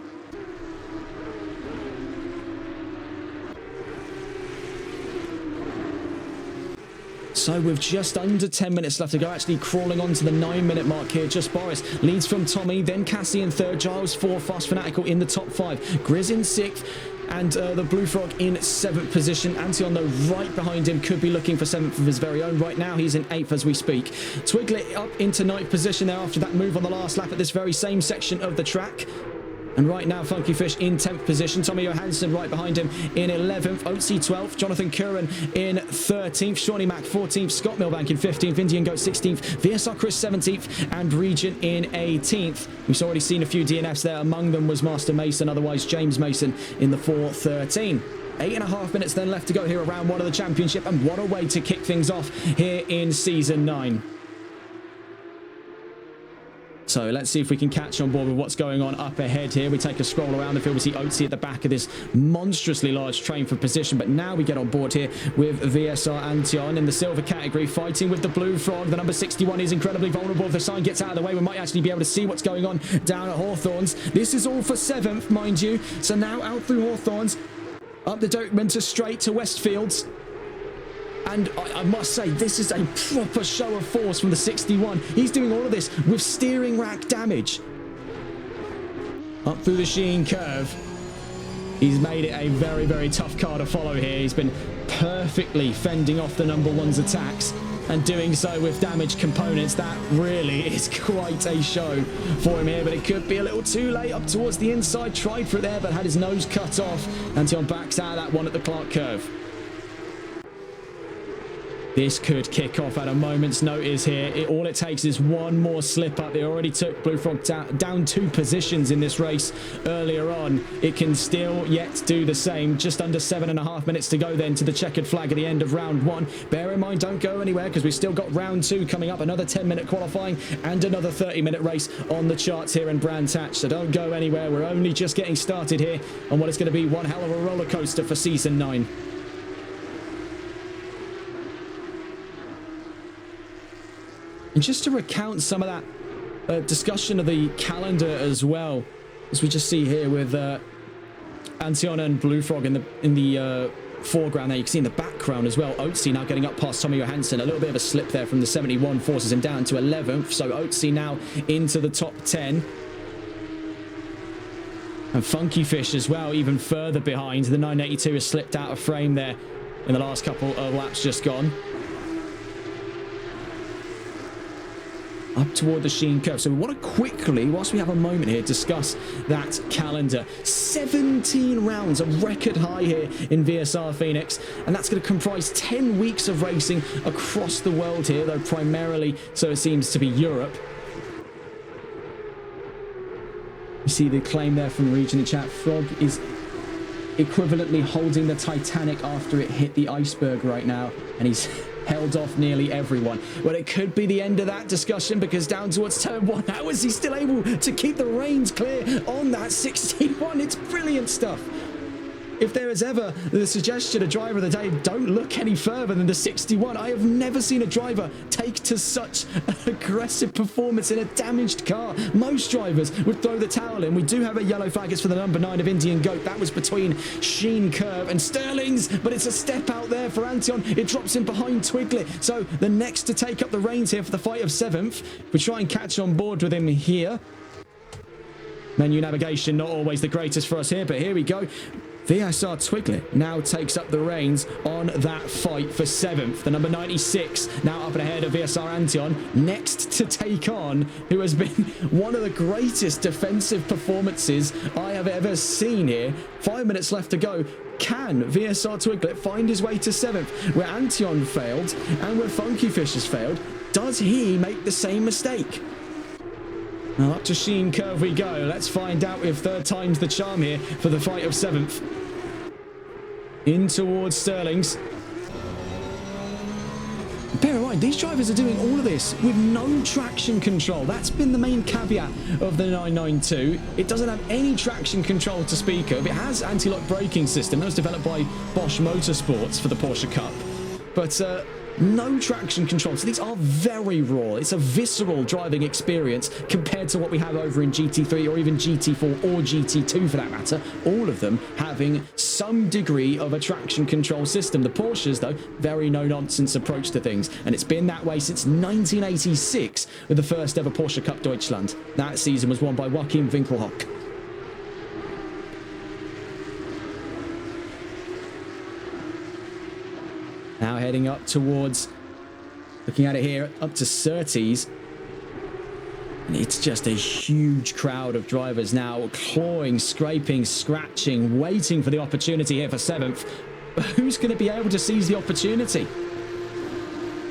So with just under 10 minutes left to go, actually crawling on to the 9-minute mark here, just Boris leads from Tommy, then Cassie in 3rd, Giles 4th, Fast Fanatical in the top 5, Grizz in 6th, and the Blue Frog in 7th position. Antion, though, right behind him, could be looking for 7th of his very own. Right now, he's in 8th as we speak. Twiglet up into 9th position there after that move on the last lap at this very same section of the track. And right now, Funky Fish in 10th position. Tommy Johansson right behind him in 11th. Oatsy 12th. Jonathan Curran in 13th. Shawnee Mack 14th. Scott Milbank in 15th. Indian Goat 16th. VSR Chris 17th. And Regent in 18th. We've already seen a few DNFs there. Among them was Master Mason, otherwise James Mason in the 413. 8.5 minutes then left to go here around 1 of the championship. And what a way to kick things off here in Season 9. So let's see if we can catch on board with what's going on up ahead here. We take a scroll around the field. We see Oatsy at the back of this monstrously large train for position. But now we get on board here with VSR Antion in the silver category, fighting with the Blue Frog. The number 61 is incredibly vulnerable. If the sign gets out of the way, we might actually be able to see what's going on down at Hawthorns. This is all for 7th, mind you. So now out through Hawthorns, up the Dokeman to straight to Westfields. And I must say, this is a proper show of force from the 61. He's doing all of this with steering rack damage. Up through the Sheen curve. He's made it a very, very tough car to follow here. He's been perfectly fending off the number 1's attacks and doing so with damaged components. That really is quite a show for him here, but it could be a little too late up towards the inside. Tried for it there, but had his nose cut off. Antion backs out of that one at the Clark curve. This could kick off at a moment's notice here. All it takes is one more slip up. They already took Blue Frog down 2 positions in this race earlier on. It can still yet do the same. Just under 7.5 minutes to go then to the checkered flag at the end of round 1. Bear in mind, don't go anywhere because we've still got round 2 coming up. Another 10-minute qualifying and another 30-minute race on the charts here in Brands Hatch. So don't go anywhere. We're only just getting started here on what is going to be one hell of a roller coaster for Season 9. And just to recount some of that discussion of the calendar as well, as we just see here with Antion and Blue Frog in the foreground there. You can see in the background as well, Oatsy now getting up past Tommy Johansson. A little bit of a slip there from the 71 forces him down to 11th. So Oatsy now into the top 10. And Funky Fish as well, even further behind. The 982 has slipped out of frame there in the last couple of laps just gone. Up toward the Sheen curve. So we want to quickly, whilst we have a moment here, discuss that calendar. 17 rounds, a record high here in VSR Phoenix, and that's going to comprise 10 weeks of racing across the world here, though primarily, so it seems to be Europe. You see the claim there from Region in chat. Frog is equivalently holding the Titanic after it hit the iceberg right now, and he's held off nearly everyone. Well, it could be the end of that discussion, because down towards turn 1, how is he still able to keep the reins clear on that 61? It's brilliant stuff. If there is ever the suggestion, a driver of the day, don't look any further than the 61. I have never seen a driver take to such an aggressive performance in a damaged car. Most drivers would throw the towel in. We do have a yellow flag. It's for the number 9 of Indian Goat. That was between Sheen Curve and Sterling's, but it's a step out there for Antion. It drops in behind Twiglet. So the next to take up the reins here for the fight of 7th. We try and catch on board with him here. Menu navigation, not always the greatest for us here, but here we go. VSR Twiglet now takes up the reins on that fight for 7th. The number 96 now up and ahead of VSR Antion, next to take on who has been one of the greatest defensive performances I have ever seen here. 5 minutes left to go. Can VSR Twiglet find his way to 7th, where Antion failed and where Funky Fish has failed? Does he make the same mistake? Now up to Sheen Curve we go. Let's find out if third time's the charm here for the fight of 7th. In towards Sterling's. Bear in mind, these drivers are doing all of this with no traction control. That's been the main caveat of the 992. It doesn't have any traction control to speak of. It has anti-lock braking system. That was developed by Bosch Motorsports for the Porsche Cup. But no traction control. So these are very raw. It's a visceral driving experience compared to what we have over in GT3 or even GT4 or GT2 for that matter. All of them having some degree of a traction control system. The Porsches, though, very no-nonsense approach to things. And it's been that way since 1986 with the first ever Porsche Cup Deutschland. That season was won by Joachim Winkelhock. Now heading up towards, looking at it here, up to Surtees. And it's just a huge crowd of drivers now clawing, scraping, scratching, waiting for the opportunity here for 7th. But who's going to be able to seize the opportunity?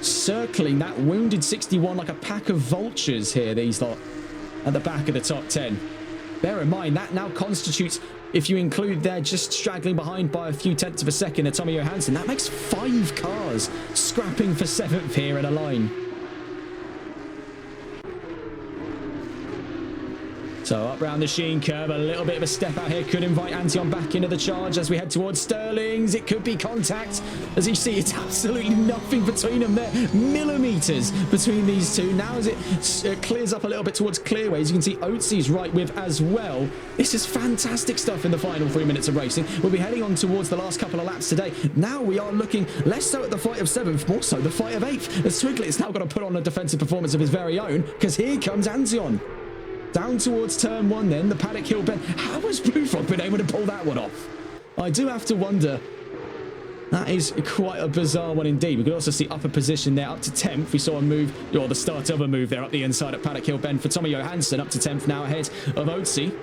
Circling that wounded 61 like a pack of vultures here, these lot, at the back of the top 10. Bear in mind, that now constitutes, if you include they're just straggling behind by a few tenths of a second, Tommy Johansson, that makes 5 cars scrapping for 7th here in a line. So up round the Sheen Curve, a little bit of a step out here could invite Antion back into the charge as we head towards Sterling's. It could be contact. As you see, it's absolutely nothing between them there. Millimetres between these two. Now as it clears up a little bit towards Clearways, you can see Oatsy's right with as well. This is fantastic stuff in the final 3 minutes of racing. We'll be heading on towards the last couple of laps today. Now we are looking less so at the fight of 7th, more so the fight of 8th. As Twiglet's now got to put on a defensive performance of his very own, because here comes Antion. Down towards turn 1 then, the Paddock Hill bend. How has Blue Frog been able to pull that one off? I do have to wonder. That is quite a bizarre one indeed. We could also see upper position there up to 10th. We saw a move, or the start of a move there up the inside at Paddock Hill bend for Tommy Johansson, up to 10th now ahead of Oatsy.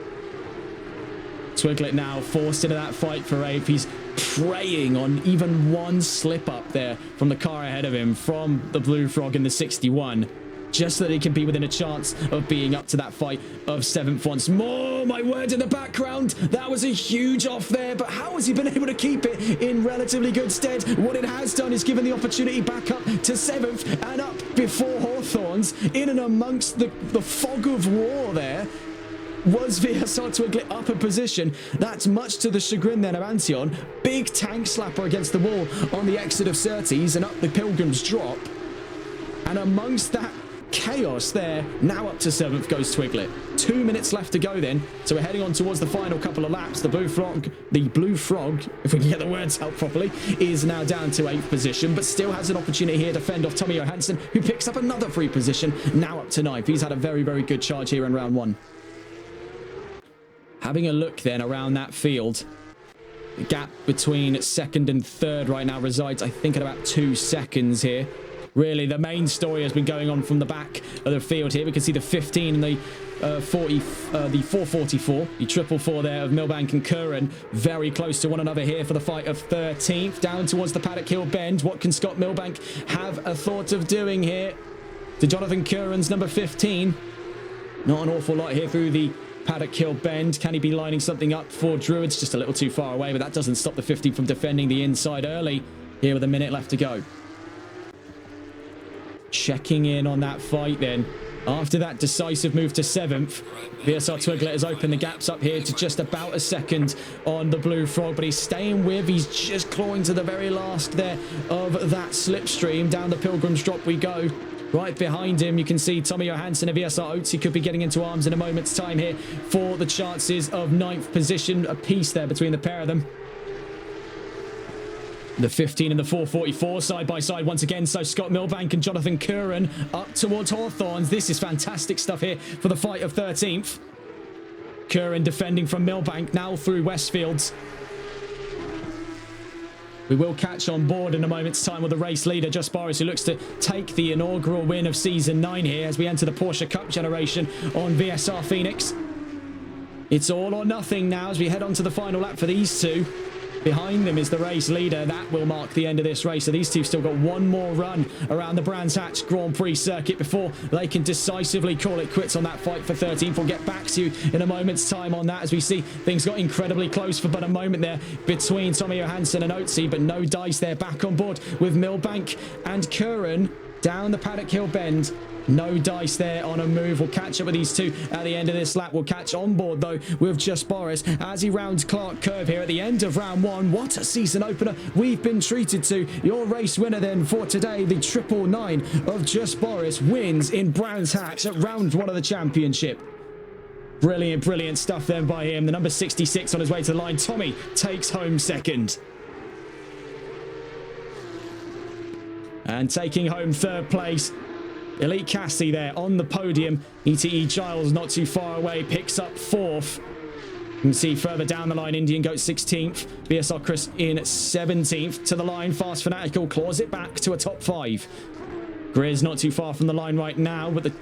Twiglet now forced into that fight for 8th. He's preying on even one slip up there from the car ahead of him, from the Blue Frog in the 61. Just so that he can be within a chance of being up to that fight of 7th once more. My word, in the background, that was a huge off there, but how has he been able to keep it in relatively good stead? What it has done is given the opportunity back up to 7th and up before Hawthorns, in and amongst the fog of war there. Was VSR Twiglet up a position? That's much to the chagrin then of Antion. Big tank slapper against the wall on the exit of Surtees and up the Pilgrim's Drop. And amongst that chaos there, now up to 7th goes Twiglet. 2 minutes left to go then, so we're heading on towards the final couple of laps. The Blue Frog, if we can get the words out properly, is now down to 8th position, but still has an opportunity here to fend off Tommy Johansson, who picks up another free position, now up to 9th. He's had a very, very good charge here in round 1. Having a look then around that field. The gap between second and third right now resides, I think, at about 2 seconds here. Really, the main story has been going on from the back of the field here. We can see the 15 and the 444, the 444 there of Milbank and Curran, very close to one another here for the fight of 13th. Down towards the Paddock Hill bend. What can Scott Milbank have a thought of doing here to Jonathan Curran's number 15? Not an awful lot here through the Paddock Hill bend. Can he be lining something up for Druids? Just a little too far away, but that doesn't stop the 50 from defending the inside early here with a minute left to go. Checking in on that fight then. After that decisive move to 7th, VSR Twiglet has opened the gaps up here to just about a second on the Blue Frog, but he's staying with. He's just clawing to the very last there of that slipstream. Down the Pilgrim's Drop we go. Right behind him, you can see Tommy Johansson of VSR Oats. He could be getting into arms in a moment's time here for the chances of 9th position. A piece there between the pair of them. The 15 and the 444 side by side once again. So Scott Milbank and Jonathan Curran up towards Hawthorns. This is fantastic stuff here for the fight of 13th. Curran defending from Milbank now through Westfields. We will catch on board in a moment's time with the race leader, Just Boris, who looks to take the inaugural win of Season 9 here as we enter the Porsche Cup generation on VSR Phoenix. It's all or nothing now as we head on to the final lap for these two. Behind them is the race leader. That will mark the end of this race. So these two still got one more run around the Brands Hatch Grand Prix circuit before they can decisively call it quits on that fight for 13th. We'll get back to you in a moment's time on that as we see things got incredibly close for but a moment there between Tommy Johansson and Oatsy, but no dice there. Back on board with Milbank and Curran down the Paddock Hill bend. No dice there on a move. We'll catch up with these two at the end of this lap. We'll catch on board, though, with Just Boris as he rounds Clark Curve here at the end of round 1. What a season opener we've been treated to. Your race winner, then, for today, the 999 of Just Boris wins in Brands Hatch at round 1 of the championship. Brilliant, brilliant stuff then by him. The number 66 on his way to the line. Tommy takes home second. And taking home third place, Elite Cassie there on the podium. ETE Giles not too far away, picks up 4th. You can see further down the line, Indian Goat 16th. VSR Chris in 17th. To the line, Fast Fanatical claws it back to a top 5. Grizz not too far from the line right now, but the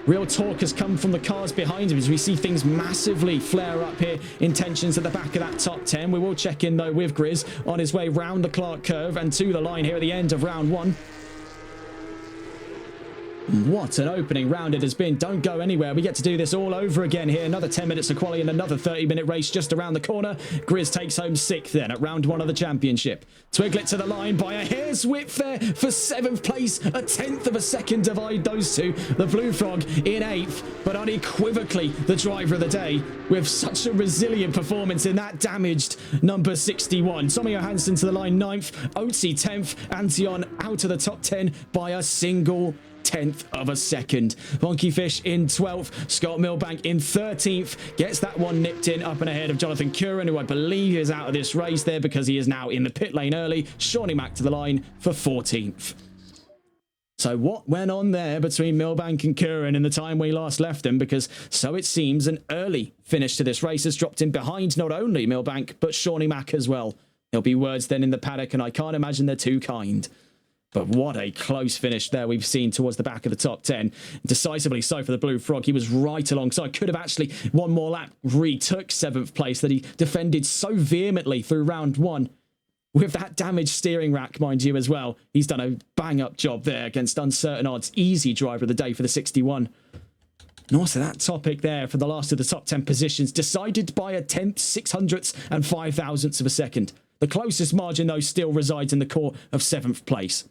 real talk has come from the cars behind him as we see things massively flare up here in tensions at the back of that top 10. We will check in, though, with Grizz on his way round the Clark Curve and to the line here at the end of round 1. What an opening round it has been. Don't go anywhere. We get to do this all over again here. Another 10 minutes of quali and another 30-minute race just around the corner. Grizz takes home 6th then at round 1 of the championship. Twiglet to the line by a hair's width there for 7th place. A 10th of a second divide those two. The Blue Frog in 8th, but unequivocally the driver of the day with such a resilient performance in that damaged number 61. Tommy Johansson to the line 9th. Oatsy 10th. Antion out of the top 10 by a single 10th of a second. Funky Fish in 12th. Scott Milbank in 13th. Gets that one nipped in up and ahead of Jonathan Curran, who I believe is out of this race there because he is now in the pit lane early. Shawnee Mack to the line for 14th. So what went on there between Milbank and Curran in the time we last left them? Because so it seems an early finish to this race has dropped in behind not only Milbank but Shawnee Mack as well. There'll be words then in the paddock and I can't imagine they're too kind. But what a close finish there we've seen towards the back of the top 10. Decisively so for the Blue Frog. He was right alongside. Could have actually one more lap retook 7th place that he defended so vehemently through round 1. With that damaged steering rack, mind you, as well. He's done a bang-up job there against uncertain odds. Easy driver of the day for the 61. And also that topic there for the last of the top 10 positions. Decided by a 10th, 600ths and 5 thousandths of a second. The closest margin, though, still resides in the core of 7th place.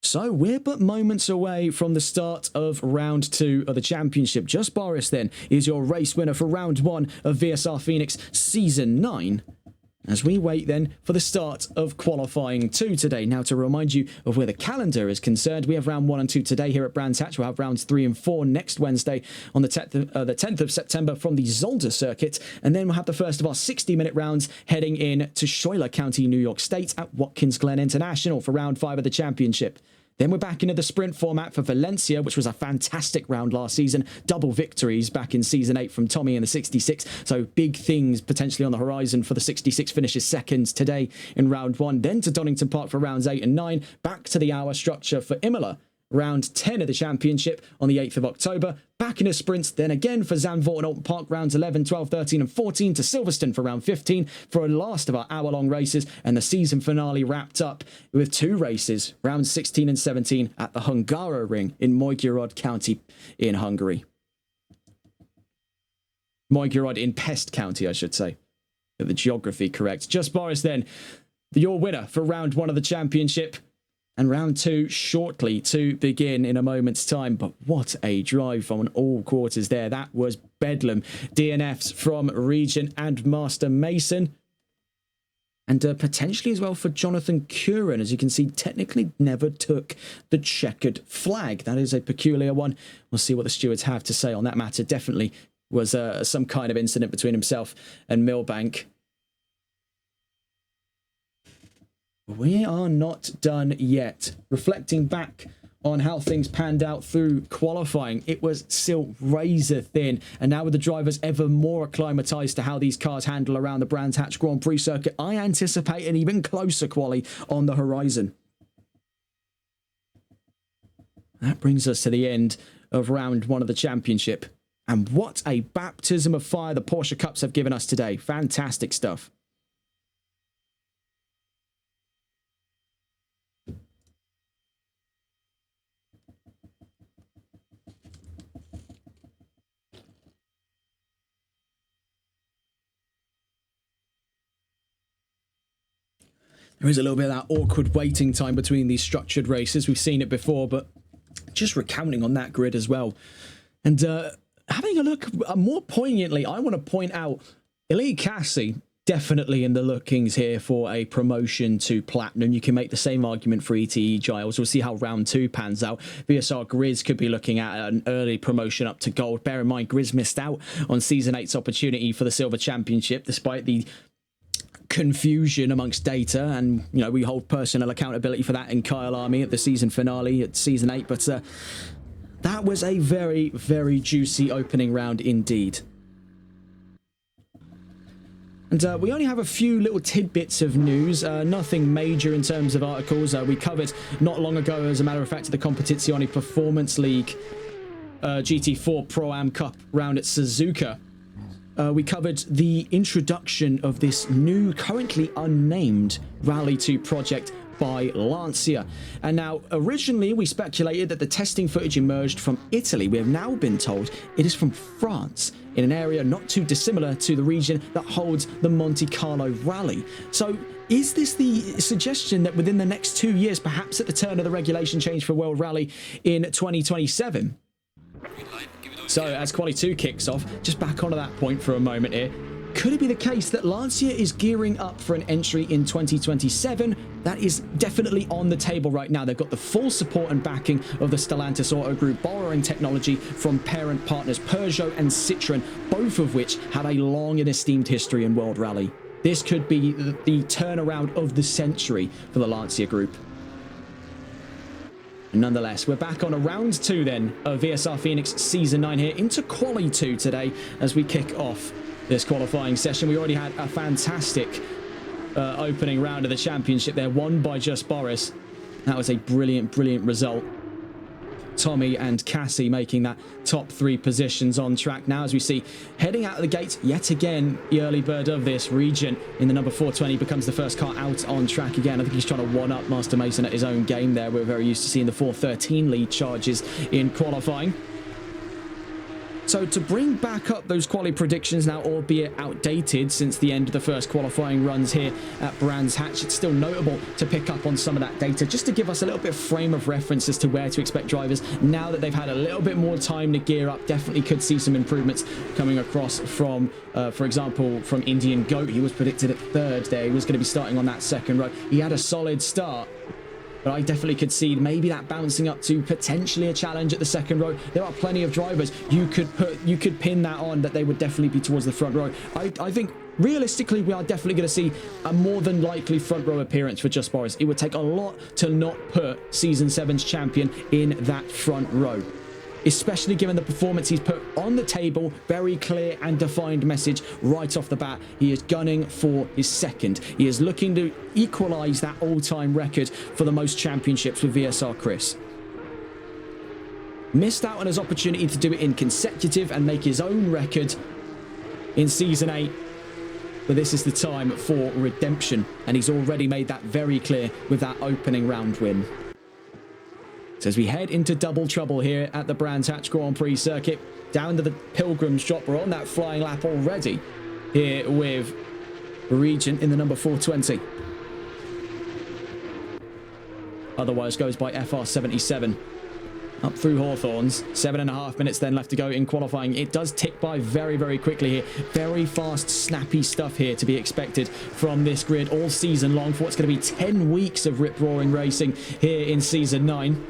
So we're but moments away from the start of round 2 of the championship. Just Boris then is your race winner for round 1 of VSR Phoenix Season 9. As we wait then for the start of qualifying 2 today. Now to remind you of where the calendar is concerned, we have round 1 and 2 today here at Brands Hatch. We'll have rounds 3 and 4 next Wednesday on the 10th of September from the Zolder circuit. And then we'll have the first of our 60-minute rounds heading in to Schuyler County, New York State at Watkins Glen International for round 5 of the championship. Then we're back into the sprint format for Valencia, which was a fantastic round last season. Double victories back in Season 8 from Tommy in the 66. So big things potentially on the horizon for the 66 finishes second today in round 1. Then to Donington Park for rounds 8 and 9. Back to the hour structure for Imola. Round 10 of the championship on the 8th of October. Back in a sprint, then again for Zandvoort and Alton Park, rounds 11, 12, 13 and 14 to Silverstone for round 15 for a last of our hour-long races, and the season finale wrapped up with 2 races, rounds 16 and 17 at the Hungara Ring in Magyarod County in Hungary. Magyarod in Pest County, I should say. Get the geography correct. Just Boris then, your winner for round 1 of the championship. And round 2 shortly to begin in a moment's time. But what a drive from all quarters there. That was bedlam. DNFs from Regent and Master Mason. And potentially as well for Jonathan Curran. As you can see, technically never took the checkered flag. That is a peculiar one. We'll see what the stewards have to say on that matter. Definitely was some kind of incident between himself and Milbank. We are not done yet. Reflecting back on how things panned out through qualifying, it was still razor thin. And now with the drivers ever more acclimatized to how these cars handle around the Brands Hatch Grand Prix circuit, I anticipate an even closer quali on the horizon. That brings us to the end of round 1 of the championship. And what a baptism of fire the Porsche Cups have given us today. Fantastic stuff. There is a little bit of that awkward waiting time between these structured races. We've seen it before, but just recounting on that grid as well. And having a look more poignantly, I want to point out Elite Cassie definitely in the lookings here for a promotion to Platinum. You can make the same argument for ETE Giles. We'll see how round 2 pans out. VSR Grizz could be looking at an early promotion up to Gold. Bear in mind, Grizz missed out on Season 8's opportunity for the Silver Championship, despite the confusion amongst data, and you know, we hold personal accountability for that in Kyle Army at the season finale at Season 8, but that was a very, very juicy opening round indeed. And we only have a few little tidbits of news, nothing major in terms of articles. We covered not long ago, as a matter of fact, the Competizione Performance League GT4 Pro-Am Cup round at Suzuka. We covered the introduction of this new, currently unnamed Rally 2 project by Lancia. And now, originally, we speculated that the testing footage emerged from Italy. We have now been told it is from France, in an area not too dissimilar to the region that holds the Monte Carlo Rally. So, is this the suggestion that within the next 2 years, perhaps at the turn of the regulation change for World Rally in 2027? So as Quali 2 kicks off, just back onto that point for a moment here, could it be the case that Lancia is gearing up for an entry in 2027? That is definitely on the table right now. They've got the full support and backing of the Stellantis Auto Group, borrowing technology from parent partners Peugeot and Citroën, both of which have a long and esteemed history in World Rally. This could be the turnaround of the century for the Lancia Group. Nonetheless, we're back on a round 2 then of VSR Phoenix Season 9 here into Quali 2 today as we kick off this qualifying session. We already had a fantastic opening round of the championship there, won by Just Boris. That was a brilliant, brilliant result. Tommy and Cassie making that top 3 positions on track. Now, as we see, heading out of the gate yet again, the early bird of this region in the number 420 becomes the first car out on track again. I think he's trying to one-up Master Mason at his own game there. We're very used to seeing the 413 lead charges in qualifying. So to bring back up those quali predictions now, albeit outdated since the end of the first qualifying runs here at Brands Hatch, it's still notable to pick up on some of that data just to give us a little bit of frame of reference as to where to expect drivers now that they've had a little bit more time to gear up. Definitely could see some improvements coming across from, for example, from Indian Goat. He was predicted at 3rd there. He was going to be starting on that 2nd row. He had a solid start, but I definitely could see maybe that bouncing up to potentially a challenge at the 2nd row. There are plenty of drivers you could pin that on, that they would definitely be towards the front row. I think realistically, we are definitely going to see a more than likely front row appearance for Just Boris. It would take a lot to not put Season 7's champion in that front row, especially given the performance he's put on the table. Very clear and defined message right off the bat. He is gunning for his second. He is looking to equalize that all-time record for the most championships with VSR Chris. Missed out on his opportunity to do it in consecutive and make his own record in Season 8. But this is the time for redemption, and he's already made that very clear with that opening round win. So as we head into double trouble here at the Brands Hatch Grand Prix circuit, down to the Pilgrim's Drop, we're on that flying lap already here with Regent in the number 420. Otherwise goes by FR77. Up through Hawthorns, 7.5 minutes then left to go in qualifying. It does tick by very, very quickly here. Very fast, snappy stuff here to be expected from this grid all season long for what's going to be 10 weeks of rip-roaring racing here in Season 9.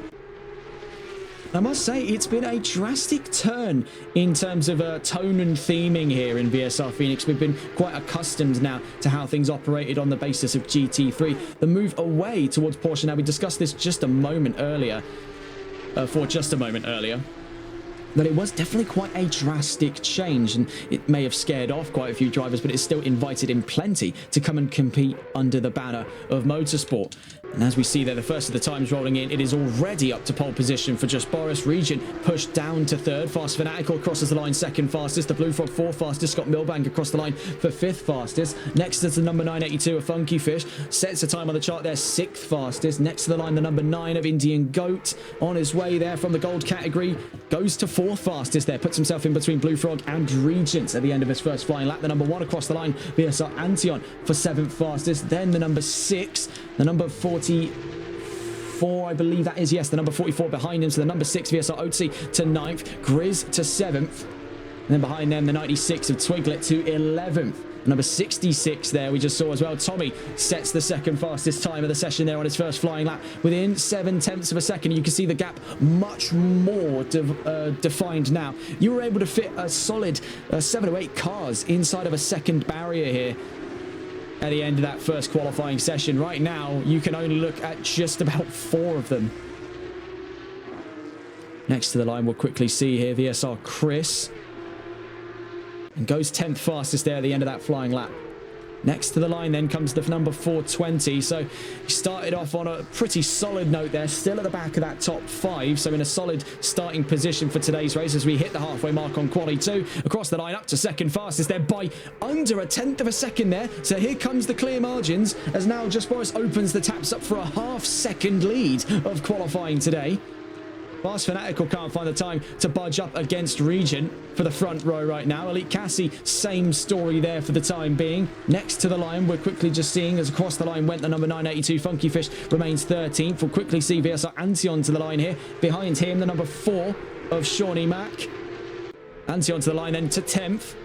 I must say, it's been a drastic turn in terms of tone and theming here in VSR Phoenix. We've been quite accustomed now to how things operated on the basis of GT3. The move away towards Porsche. Now, we discussed this just a moment earlier. That it was definitely quite a drastic change, and it may have scared off quite a few drivers, but it still invited in plenty to come and compete under the banner of motorsport. And as we see there, the first of the times rolling in, it is already up to pole position for Just Boris. Regent pushed down to third. Fast Fanatical crosses the line second fastest. The Blue Frog fourth fastest. Scott Milbank across the line for fifth fastest. Next is the number 982 of Funky Fish. Sets a time on the chart there, sixth fastest. Next to the line, the number 9 of Indian Goat. On his way there from the gold category. Goes to fourth fastest there. Puts himself in between Blue Frog and Regent at the end of his first flying lap. The number 1 across the line, VSR Antion for seventh fastest. Then the number 6. The number 44, I believe that is, yes, the number 44 behind him. So the number 6, VSR Otzi to 9th, Grizz to 7th. And then behind them, the 96 of Twiglet to 11th. Number 66 there we just saw as well. Tommy sets the second fastest time of the session there on his first flying lap within 0.7 of a second. You can see the gap much more defined now. You were able to fit a solid 7 or 8 cars inside of a second barrier here at the end of that first qualifying session. Right now, you can only look at just about 4 of them. Next to the line, we'll quickly see here VSR Chris. And goes 10th fastest there at the end of that flying lap. Next to the line then comes the number 420. So he started off on a pretty solid note there, still at the back of that top 5. So in a solid starting position for today's race as we hit the halfway mark on quali 2. Across the line up to second fastest there by under 1/10 of a second there. So here comes the clear margins as now Just Boris opens the taps up for a half-second lead of qualifying today. Fast Fanatical can't find the time to budge up against Regent for the front row right now. Elite Cassie, same story there for the time being. Next to the line, we're quickly just seeing as across the line went the number 982 Funky Fish remains 13th. We'll quickly see VSR Antion to the line here. Behind him, the number 4 of Shawnee Mack. Antion to the line then to 10th.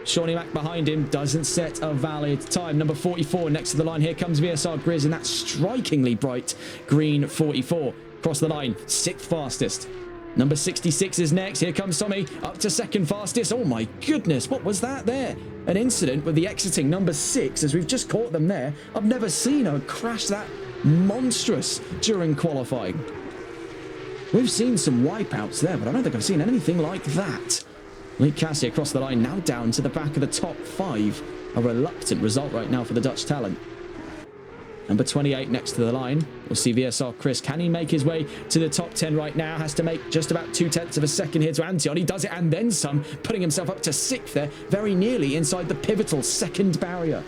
Shawnee Mack behind him doesn't set a valid time. Number 44 next to the line. Here comes VSR Grizz in that strikingly bright green 44. Across the line, 6th fastest. Number 66 is next. Here comes Tommy up to second fastest. Oh my goodness, what was that there? An incident with the exiting number 6 as we've just caught them there. I've never seen her crash that monstrous during qualifying. We've seen some wipeouts there, but I don't think I've seen anything like that. Lee Cassie across the line, now down to the back of the top 5. A reluctant result right now for the Dutch talent. Number 28 next to the line. We'll see VSR Chris. Can he make his way to the top 10 right now? Has to make just about 0.2 of a second here to Antion. He does it and then some, putting himself up to 6th there, very nearly inside the pivotal second barrier.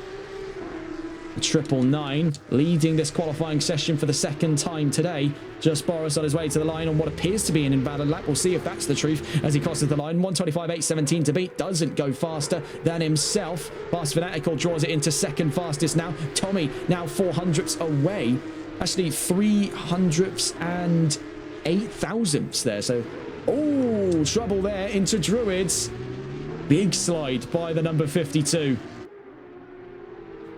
The 999 leading this qualifying session for the second time today. Just Boris on his way to the line on what appears to be an invalid lap. We'll see if that's the truth as he crosses the line. 125.817 to beat. Doesn't go faster than himself. Fast Fanatical draws it into second fastest now. Tommy now 400ths away. Actually 308 thousandths there. So, oh, trouble there into Druids. Big slide by the number 52.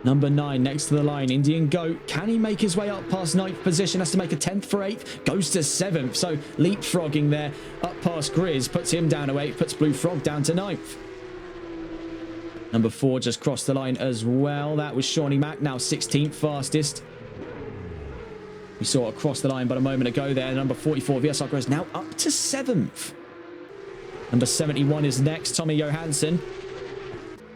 Number 9 next to the line, Indian Goat. Can he make his way up past 9th position? Has to make a 10th for 8th. Goes to 7th. So leapfrogging there up past Grizz. Puts him down to 8th. Puts Blue Frog down to 9th. Number 4 just crossed the line as well. That was Shawnee Mack, now 16th fastest. We saw it cross the line but a moment ago there. Number 44, VSR Grizz, now up to 7th. Number 71 is next, Tommy Johansson.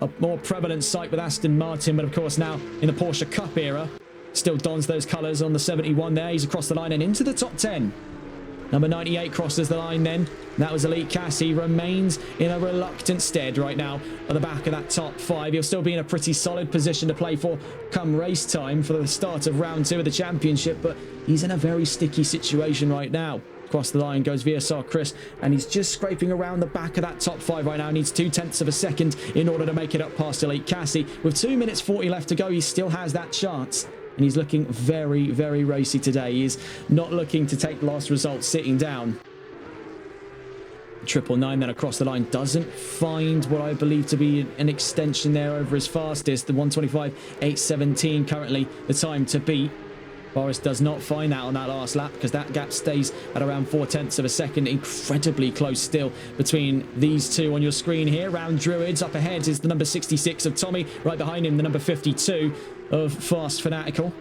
A more prevalent sight with Aston Martin, but of course now in the Porsche Cup era, still dons those colours on the 71 there. He's across the line and into the top 10. Number 98 crosses the line then. That was Elite Cassie. Remains in a reluctant stead right now at the back of that top 5. He'll still be in a pretty solid position to play for come race time for the start of round 2 of the championship, but he's in a very sticky situation right now. Across the line goes VSR Chris, and he's just scraping around the back of that top 5 right now. Needs 0.2 of a second in order to make it up past Elite Cassie. With 2 minutes 40 left to go, he still has that chance. And he's looking very, very racy today. He is not looking to take last result sitting down. 999 then across the line doesn't find what I believe to be an extension there over his fastest. The 125.817 currently the time to beat. Boris does not find that on that last lap because that gap stays at around 0.4 of a second. Incredibly close still between these two on your screen here. Round Druids. Up ahead is the number 66 of Tommy. Right behind him, the number 52 of Fast Fanatical.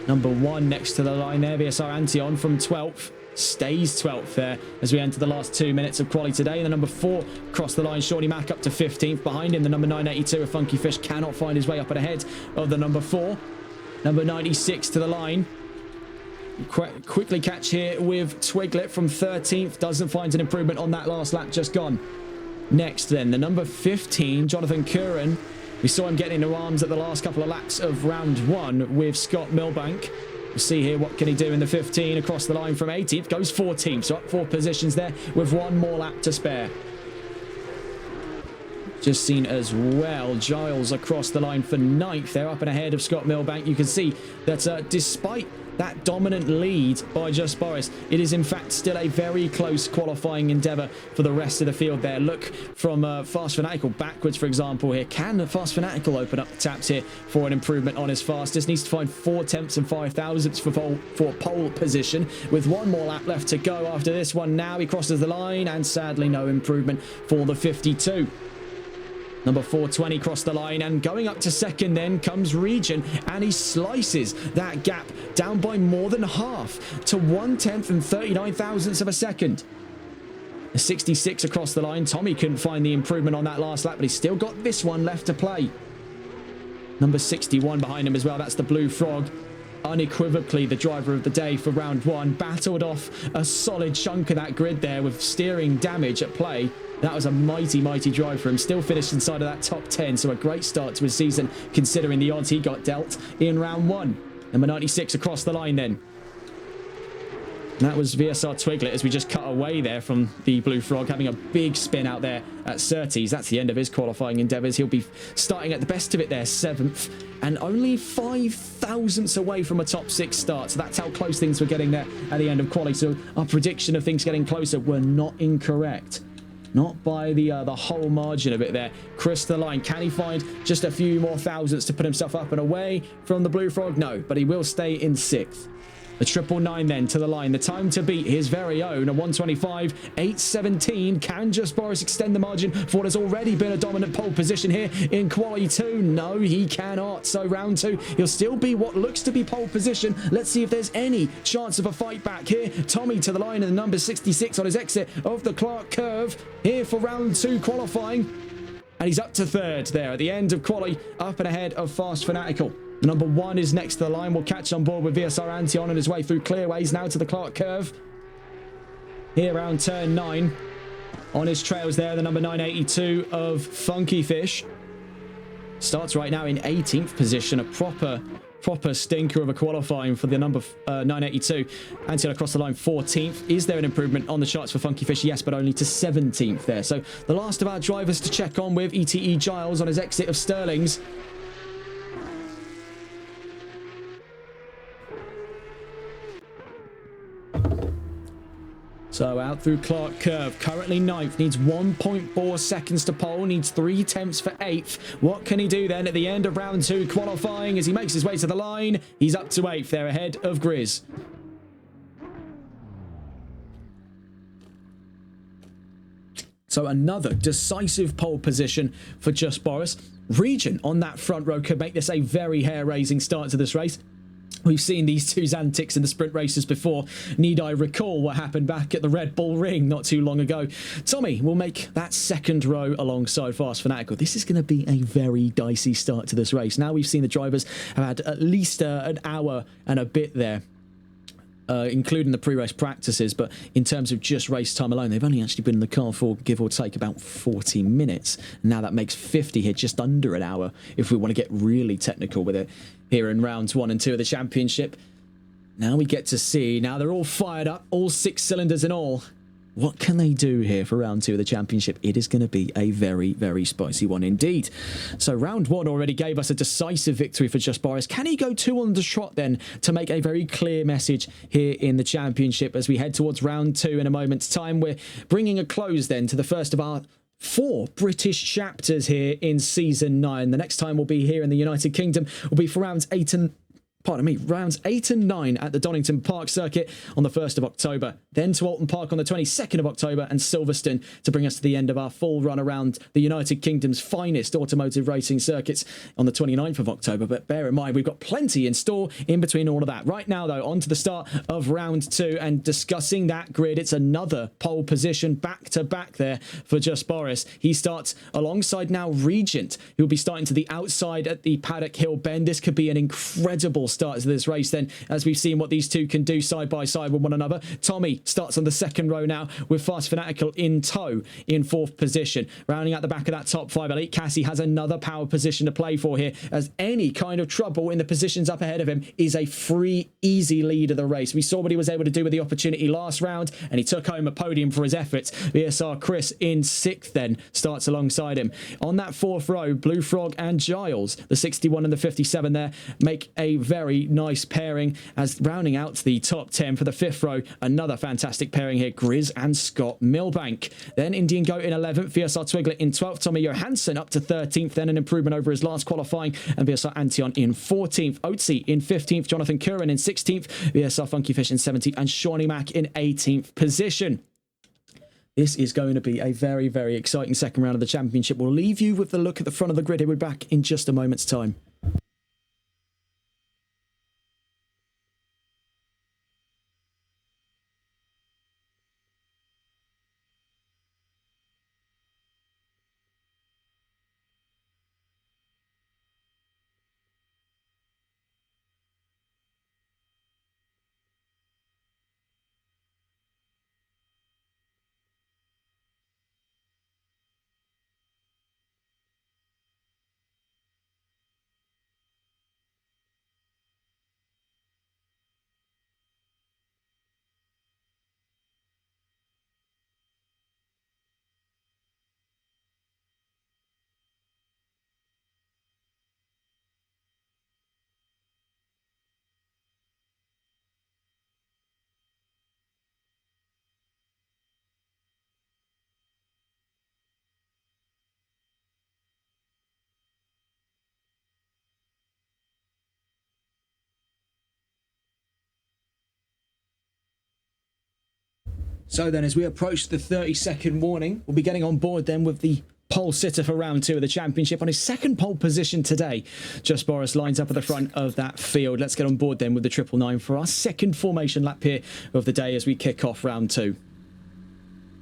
Number 1 next to the line there, VSR Antion from 12th. Stays 12th there as we enter the last 2 minutes of quali today. The number 4 crossed the line, Shawnee Mack up to 15th. Behind him, the number 982 of Funky Fish cannot find his way up and ahead of the number 4. Number 96 to the line. Quickly catch here with Twiglet from 13th. Doesn't find an improvement on that last lap just gone. Next then, the number 15, Jonathan Curran. We saw him getting into arms at the last couple of laps of round 1 with Scott Milbank. We'll see here what can he do in the 15 across the line from 18th. Goes 14th, so up 4 positions there with 1 more lap to spare. Just seen as well, Giles across the line for 9th. They're up and ahead of Scott Milbank. You can see that despite that dominant lead by Just Boris, it is in fact still a very close qualifying endeavour for the rest of the field there. Look from Fast Fanatical backwards, for example here. Can Fast Fanatical open up the taps here for an improvement on his fastest? Needs to find 0.4 and 5 thousandths for pole position with 1 more lap left to go after this one. Now he crosses the line and sadly no improvement for the 52. Number 420 crossed the line, and going up to 2nd then comes Region, and he slices that gap down by more than half to 1/10 and 39 thousandths of a second. A 66 across the line. Tommy couldn't find the improvement on that last lap, but he's still got this one left to play. Number 61 behind him as well. That's the Blue Frog. Unequivocally the driver of the day for round 1. Battled off a solid chunk of that grid there with steering damage at play. That was a mighty, mighty drive for him. Still finished inside of that top 10, so a great start to his season considering the odds he got dealt in round 1. Number 96 across the line then. And that was VSR Twiglet as we just cut away there from the Blue Frog, having a big spin out there at Surtees. That's the end of his qualifying endeavours. He'll be starting at the best of it there, 7th, and only 5 thousandths away from a top 6 start. So that's how close things were getting there at the end of quali. So our prediction of things getting closer were not incorrect. Not by the whole margin of it there. Chris the line. Can he find just a few more thousandths to put himself up and away from the Blue Frog? No, but he will stay in 6th. The 999 then to the line. The time to beat his very own, a 125.817. Can Just Boris extend the margin for what has already been a dominant pole position here in quali 2? No, he cannot. So round 2, he'll still be what looks to be pole position. Let's see if there's any chance of a fight back here. Tommy to the line and the number 66 on his exit of the Clark Curve here for round 2 qualifying. And he's up to 3rd there at the end of quali, up and ahead of Fast Fanatical. Number 1 is next to the line. We'll catch on board with VSR Antion on his way through clearways now to the Clark Curve. Here around turn 9. On his trails there, the number 982 of Funky Fish. Starts right now in 18th position. A proper stinker of a qualifying for the number 982. Antion across the line 14th. Is there an improvement on the charts for Funky Fish? Yes, but only to 17th there. So the last of our drivers to check on with ETE Giles on his exit of Sterling's. So out through Clark Curve, currently 9th, needs 1.4 seconds to pole, needs 0.3 for 8th. What can he do then at the end of round 2 qualifying as he makes his way to the line? He's up to 8th there ahead of Grizz. So another decisive pole position for Just Boris. Region on that front row could make this a very hair-raising start to this race. We've seen these two's antics in the sprint races before. Need I recall what happened back at the Red Bull Ring not too long ago? Tommy will make that second row alongside Fast Fanatical. This is going to be a very dicey start to this race. Now we've seen the drivers have had at least an hour and a bit there, including the pre-race practices, but in terms of just race time alone, they've only actually been in the car for, give or take, about 40 minutes. Now that makes 50 here, just under an hour, if we want to get really technical with it here in rounds 1 and 2 of the championship. Now we get to see, now they're all fired up, all 6 cylinders in all. What can they do here for round 2 of the championship? It is going to be a very, very spicy one indeed. So round 1 already gave us a decisive victory for Just Boris. Can he go 2 on the trot then to make a very clear message here in the championship as we head towards round 2 in a moment's time? We're bringing a close then to the first of our 4 British chapters here in Season 9. The next time we'll be here in the United Kingdom will be for rounds 8 and rounds 8 and 9 at the Donington Park circuit on the 1st of October, then to Alton Park on the 22nd of October and Silverstone to bring us to the end of our full run around the United Kingdom's finest automotive racing circuits on the 29th of October. But bear in mind, we've got plenty in store in between all of that. Right now, though, on to the start of round 2 and discussing that grid. It's another pole position back-to-back there for Just Boris. He starts alongside now Regent, who will be starting to the outside at the Paddock Hill Bend. This could be an incredible start to this race then, as we've seen what these two can do side by side with one another. Tommy starts on the second row now with Fast Fanatical in tow in 4th position. Rounding out the back of that top 5, Elite Cassie has another power position to play for here, as any kind of trouble in the positions up ahead of him is a free, easy lead of the race. We saw what he was able to do with the opportunity last round, and he took home a podium for his efforts. VSR Chris in 6th then starts alongside him. On that 4th row, Blue Frog and Giles, the 61 and the 57 there, make a very nice pairing, as rounding out the top 10 for the 5th row, another fantastic pairing here, Grizz and Scott Milbank. Then Indian Goat in 11th, VSR Twiglet in 12th, Tommy Johansson up to 13th, then an improvement over his last qualifying, and VSR Antion in 14th, Otzi in 15th, Jonathan Curran in 16th, VSR Funky Fish in 17th, and Shawnee Mack in 18th position. This is going to be a very, very exciting second round of the championship. We'll leave you with the look at the front of the grid here. We're back in just a moment's time. So then, as we approach the 30-second warning, we'll be getting on board then with the pole sitter for round 2 of the championship on his second pole position today. Just Boris lines up at the front of that field. Let's get on board then with the 999 for our second formation lap here of the day as we kick off round 2.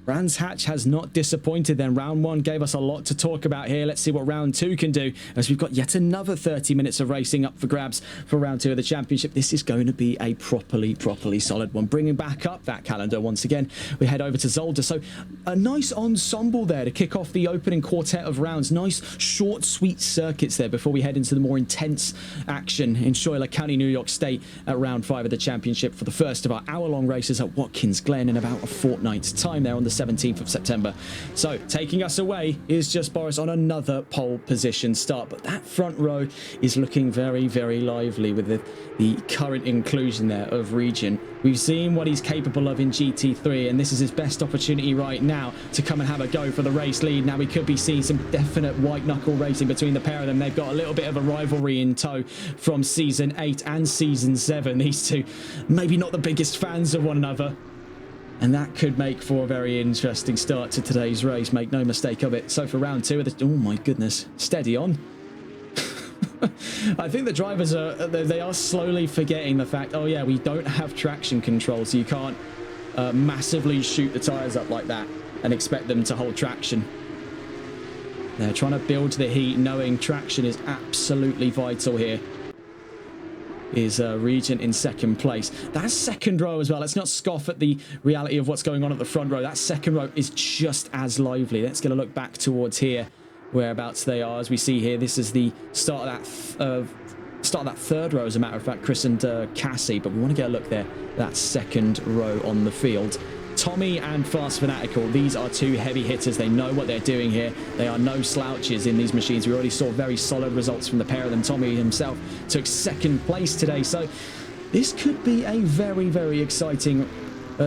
Brands Hatch has not disappointed then. Round 1 gave us a lot to talk about here. Let's see what round 2 can do, as we've got yet another 30 minutes of racing up for grabs for round 2 of the championship. This is going to be a properly solid one. Bringing back up that calendar once again, we head over to Zolder. So a nice ensemble there to kick off the opening quartet of rounds. Nice short, sweet circuits there before we head into the more intense action in Schuyler County, New York State at round 5 of the championship for the first of our hour-long races at Watkins Glen in about a fortnight's time there on the 17th of September. So taking us away is Just Boris on another pole position start, but that front row is looking very, very lively with the current inclusion there of Region. We've seen what he's capable of in GT3, and this is his best opportunity right now to come and have a go for the race lead. Now we could be seeing some definite white knuckle racing between the pair of them. They've got a little bit of a rivalry in tow from season 8 and season 7. These two maybe not the biggest fans of one another, And that could make for a very interesting start to today's race. Make no mistake of it. So for round 2 of the... Oh my goodness. Steady on. I think the drivers they are slowly forgetting the fact, oh yeah, we don't have traction control, so you can't massively shoot the tyres up like that and expect them to hold traction. They're trying to build the heat, knowing traction is absolutely vital here. Is Regent in second place. That second row as well. Let's not scoff at the reality of what's going on at the front row. That second row is just as lively. Let's get a look back towards here, whereabouts they are. As we see here, this is the start of that third row, as a matter of fact, Chris and Cassie. But we want to get a look there. That second row on the field. Tommy and Fast Fanatical, these are two heavy hitters. They know what they're doing here. They are no slouches in these machines. We already saw very solid results from the pair of them. Tommy himself took second place today. So this could be a very, very exciting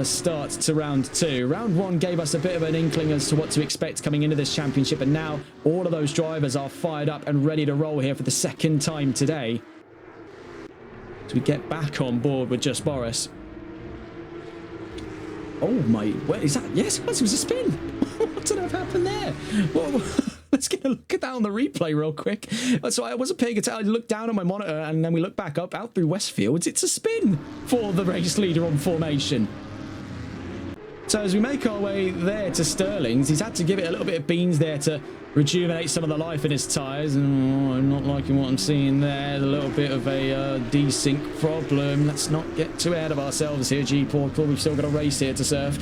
start to round 2. Round 1 gave us a bit of an inkling as to what to expect coming into this championship. And now all of those drivers are fired up and ready to roll here for the second time today. So we get back on board with Just Boris. Oh my, wait, is that? Yes, it was a spin. What did have happened there? Well, let's get a look at that on the replay real quick. So I wasn't paying attention. I looked down on my monitor and then we look back up out through Westfields. It's a spin for the race leader on formation. So as we make our way there to Sterling's, he's had to give it a little bit of beans there to rejuvenate some of the life in his tyres. And I'm not liking what I'm seeing there. A little bit of a desync problem. Let's not get too ahead of ourselves here, G-Portal. We've still got a race here to serve.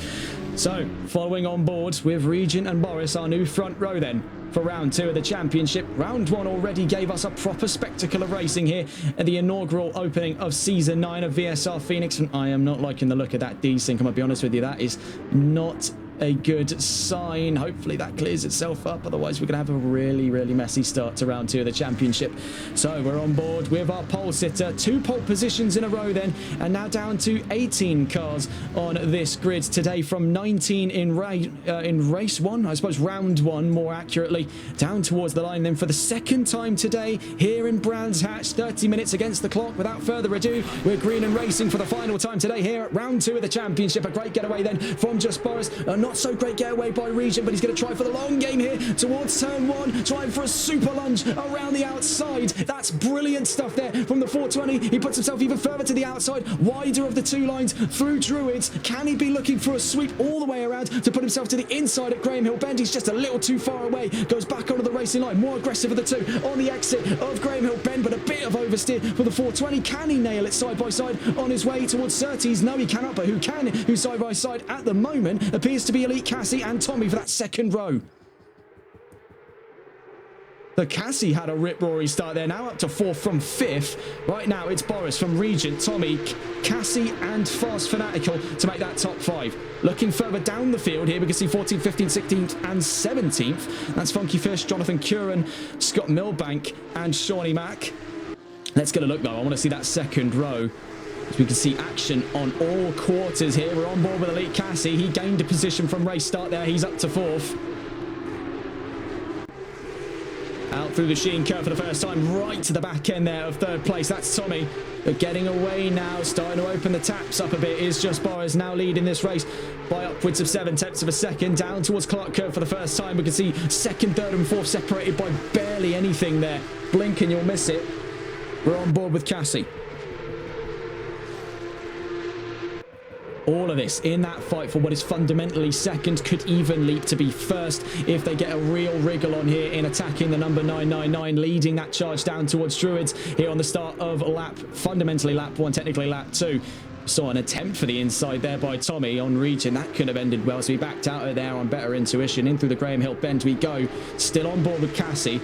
So, following on board with Regent and Boris, our new front row then for round 2 of the championship. Round 1 already gave us a proper spectacle of racing here at the inaugural opening of Season 9 of VSR Phoenix. And I am not liking the look of that desync, I'm going to be honest with you. That is not a good sign. Hopefully that clears itself up, otherwise we're going to have a really, really messy start to round 2 of the championship. So we're on board with our pole sitter, 2 pole positions in a row then, and now down to 18 cars on this grid today, from 19 in race 1, I suppose round 1 more accurately, down towards the line then for the second time today here in Brands Hatch. 30 minutes against the clock. Without further ado, we're green and racing for the final time today here at round 2 of the championship. A great getaway then from Just Boris. Not so great getaway by Regent, but he's going to try for the long game here towards turn 1, trying for a super lunge around the outside. That's brilliant stuff there from the 420. He puts himself even further to the outside, wider of the 2 lines through Druids. Can he be looking for a sweep all the way around to put himself to the inside at Graham Hill Bend? He's just a little too far away, goes back onto the racing line, more aggressive of the 2 on the exit of Graham Hill Bend, but a bit of oversteer for the 420. Can he nail it side by side on his way towards Surtees? No, he cannot, but who can? Who side by side at the moment appears to be Elite Cassie and Tommy for that second row. The Cassie had a rip-roaring start there, now up to 4th from 5th. Right now it's Boris from Regent, Tommy, Cassie and Fast Fanatical to make that top 5. Looking further down the field here, we can see 14th, 15th, 16th and 17th. That's Funky Fish, Jonathan Curran, Scott Milbank and Shawnee Mack. Let's get a look though. I want to see that second row. As we can see action on all quarters here. We're on board with Elite Cassie. He gained a position from race start there. He's up to 4th. Out through the Sheen curve for the first time, right to the back end there of 3rd place. That's Tommy. But getting away now, starting to open the taps up a bit, is Just Boris now leading this race by upwards of 7/10 of a second. Down towards Clark Curve for the first time. We can see 2nd, 3rd and 4th separated by barely anything there. Blink and you'll miss it. We're on board with Cassie. All of this in that fight for what is fundamentally second, could even leap to be first if they get a real wriggle on here in attacking the number 999, leading that charge down towards Druids here on the start of fundamentally lap 1, technically lap 2. Saw an attempt for the inside there by Tommy on Regent. That could have ended well, so he backed out of there on better intuition. In through the Graham Hill Bend we go. Still on board with Cassie.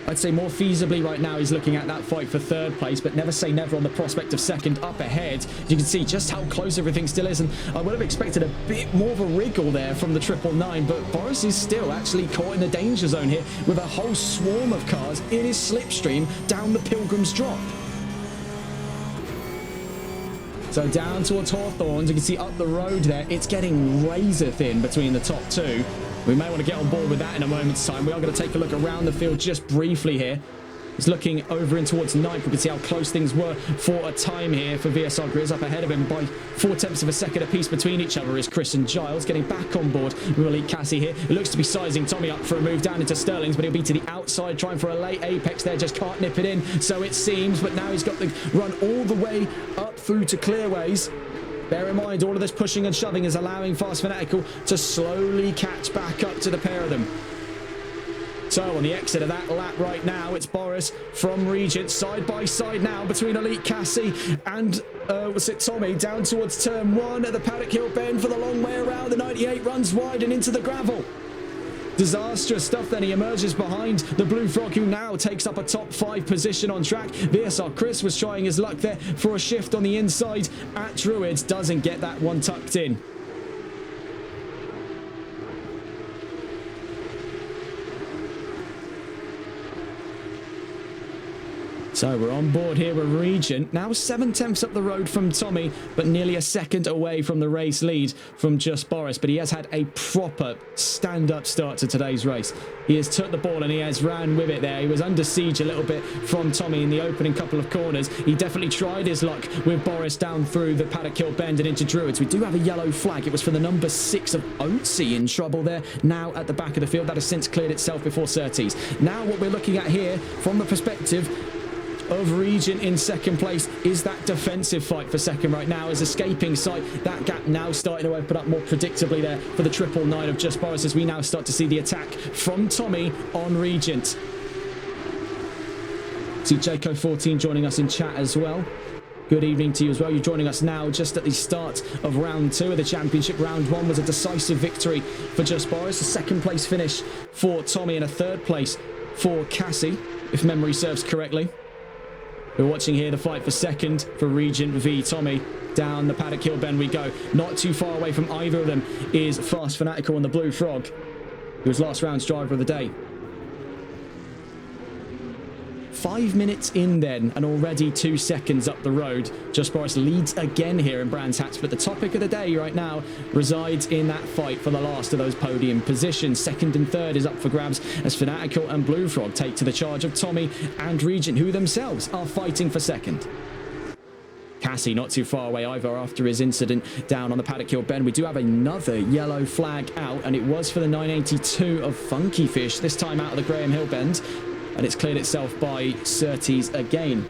I'd say more feasibly right now he's looking at that fight for 3rd place, but never say never on the prospect of 2nd up ahead. You can see just how close everything still is, and I would have expected a bit more of a wriggle there from the 999, but Boris is still actually caught in the danger zone here with a whole swarm of cars in his slipstream down the Pilgrim's Drop. So down towards Hawthorns, you can see up the road there, it's getting razor thin between the top 2. We may want to get on board with that in a moment's time. We are going to take a look around the field just briefly here. He's looking over in towards 9th. We can see how close things were for a time here for VSR. Grizz up ahead of him by 4/10 of a second apiece between each other is Chris and Giles getting back on board with Elite Cassie here. It looks to be sizing Tommy up for a move down into Sterling's, but he'll be to the outside trying for a late apex there. Just can't nip it in, so it seems. But now he's got the run all the way up through to Clearways. Bear in mind, all of this pushing and shoving is allowing Fast Fanatical to slowly catch back up to the pair of them. So on the exit of that lap right now, it's Boris from Regent side by side now between Elite Cassie and was it Tommy down towards turn 1 at the Paddock Hill bend for the long way around. The 98 runs wide and into the gravel. Disastrous stuff. Then he emerges behind the Blue Frog, who now takes up a top 5 position on track. VSR Chris was trying his luck there for a shift on the inside at Druids. Doesn't get that one tucked in. So we're on board here with Regent. Now 7/10 up the road from Tommy, but nearly a second away from the race lead from just Boris. But he has had a proper stand-up start to today's race. He has took the ball and he has ran with it there. He was under siege a little bit from Tommy in the opening couple of corners. He definitely tried his luck with Boris down through the Paddock Hill bend and into Druids. We do have a yellow flag. It was for the number 6 of Oatsy in trouble there. Now at the back of the field. That has since cleared itself before Surtees. Now what we're looking at here from the perspective of Regent in second place is that defensive fight for second right now, as escaping sight. That gap now starting to open up more predictably there for the 999 of Just Boris, as we now start to see the attack from Tommy on Regent. See Jaco14 joining us in chat as well. Good evening to you as well. You're joining us now just at the start of round 2 of the championship. Round 1 was a decisive victory for Just Boris, a second place finish for Tommy and a third place for Cassie, if memory serves correctly. We're watching here the fight for second for Regent v Tommy. Down the Paddock Hill bend we go. Not too far away from either of them is Fast Fanatical and the Blue Frog, who was last round's driver of the day. 5 minutes in then, and already 2 seconds up the road. Just Boris leads again here in Brands Hatch, but the topic of the day right now resides in that fight for the last of those podium positions. Second and third is up for grabs as Fanatical and Blue Frog take to the charge of Tommy and Regent, who themselves are fighting for second. Cassie not too far away either after his incident down on the Paddock Hill bend. We do have another yellow flag out, and it was for the 982 of Funky Fish, this time out of the Graham Hill bend. And it's cleared itself by Surtees again.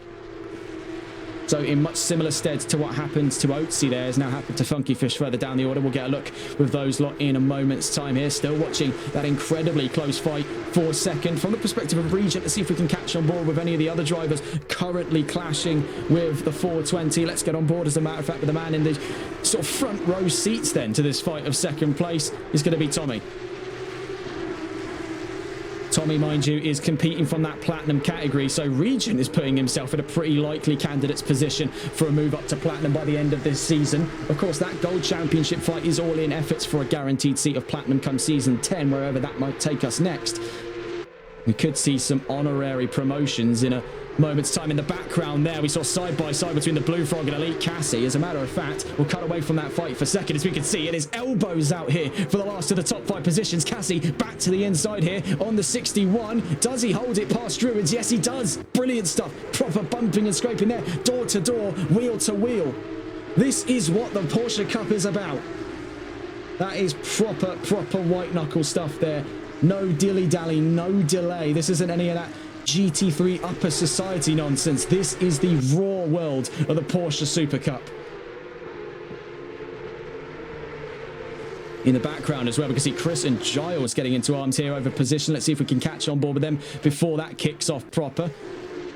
So in much similar stead to what happened to Oatsy there, has now happened to Funky Fish further down the order. We'll get a look with those lot in a moment's time here. Still watching that incredibly close fight for second. From the perspective of Regent, let's see if we can catch on board with any of the other drivers currently clashing with the 420. Let's get on board, as a matter of fact, with the man in the sort of front row seats then to this fight of second place is going to be Tommy. Tommy, mind you, is competing from that platinum category, so Regent is putting himself in a pretty likely candidate's position for a move up to platinum by the end of this season. Of course, that gold championship fight is all in efforts for a guaranteed seat of platinum come season 10, wherever that might take us next. We could see some honorary promotions in a moment's time. In the background there, we saw side by side between the Blue Frog and Elite Cassie. As a matter of fact, we'll cut away from that fight for second. As we can see, it is elbows out here for the last of the top 5 positions. Cassie back to the inside here on the 61. Does he hold it past Druids? Yes, he does. Brilliant stuff. Proper bumping and scraping there. Door to door, wheel to wheel. This is what the Porsche Cup is about. That is proper white knuckle stuff there. No dilly-dally, no delay. This isn't any of that GT3 upper society nonsense. This is the raw world of the Porsche Super Cup. In the background as well, we can see Chris and Giles getting into arms here over position. Let's see if we can catch on board with them before that kicks off proper.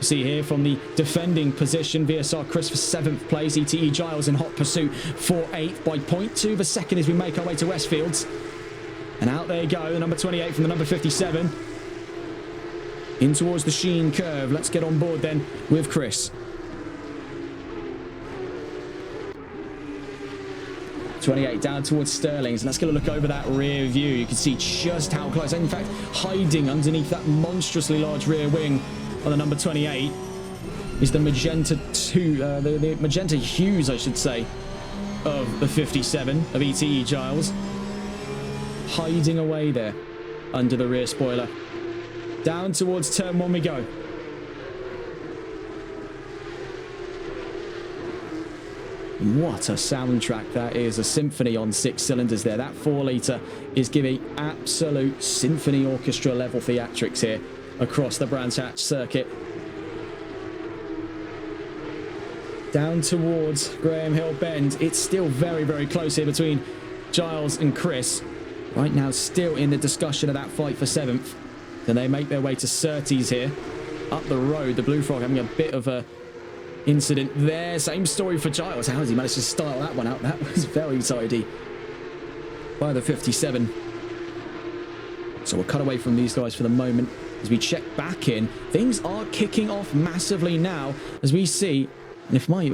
See here from the defending position, VSR Chris for 7th place, ETE Giles in hot pursuit for 8th by 0.2 of a second as we make our way to Westfields. And out they go, the number 28 from the number 57. In towards the Sheen curve. Let's get on board then with Chris. 28 down towards Sterling's. Let's get a look over that rear view. You can see just how close. In fact, hiding underneath that monstrously large rear wing on the number 28 is the magenta the magenta hues, I should say, of the 57 of ETE Giles. Hiding away there under the rear spoiler. Down towards turn 1 we go. What a soundtrack that is. A symphony on 6 cylinders there. That 4-litre is giving absolute symphony orchestra level theatrics here across the Brands Hatch circuit. Down towards Graham Hill Bend. It's still very, very close here between Giles and Chris. Right now, still in the discussion of that fight for 7th. Then they make their way to Surtees here. Up the road, the Blue Frog having a bit of a incident there. Same story for Giles. How has he managed to style that one out? That was very tidy by the 57. So we'll cut away from these guys for the moment as we check back in. Things are kicking off massively now as we see, and if my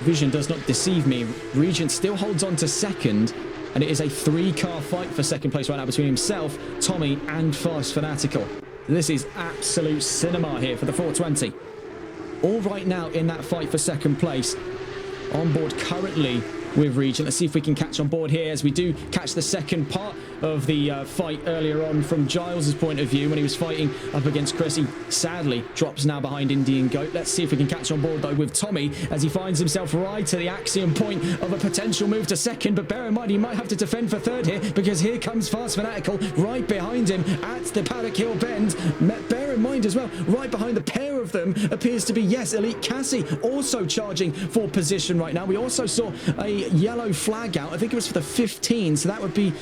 vision does not deceive me, Regent still holds on to second, and it is a 3-car fight for second place right now between himself, Tommy, and Fast Fanatical. This is absolute cinema here for the 420. All right now in that fight for second place. On board currently with Regent. Let's see if we can catch on board here as we do catch the second part of the fight earlier on from Giles' point of view when he was fighting up against Chris. He sadly drops now behind Indian Goat. Let's see if we can catch on board though with Tommy as he finds himself right to the axiom point of a potential move to second, but bear in mind he might have to defend for third here because here comes Fast Fanatical right behind him at the Paddock Hill Bend. Bear in mind as well, right behind the pair of them appears to be, yes, Elite Cassie also charging for position right now. We also saw a yellow flag out. I think it was for the 15, so that would be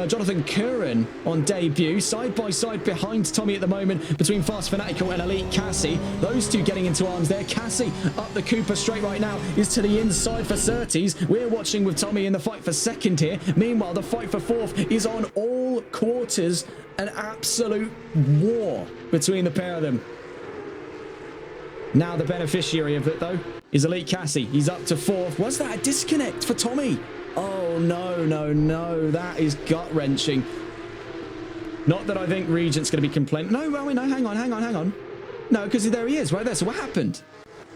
Jonathan Curran on debut, side by side behind Tommy at the moment between Fast Fanatical and Elite Cassie. Those two getting into arms there. Cassie up the Cooper straight right now is to the inside for Surtees. We're watching with Tommy in the fight for second here. Meanwhile, the fight for fourth is on all quarters. An absolute war between the pair of them. Now the beneficiary of it though is Elite Cassie. He's up to fourth. Was that a disconnect for Tommy? Oh, no, no, no. That is gut-wrenching. Not that I think Regent's going to be complaining. No, well, no, hang on. No, because there he is, right there. So what happened?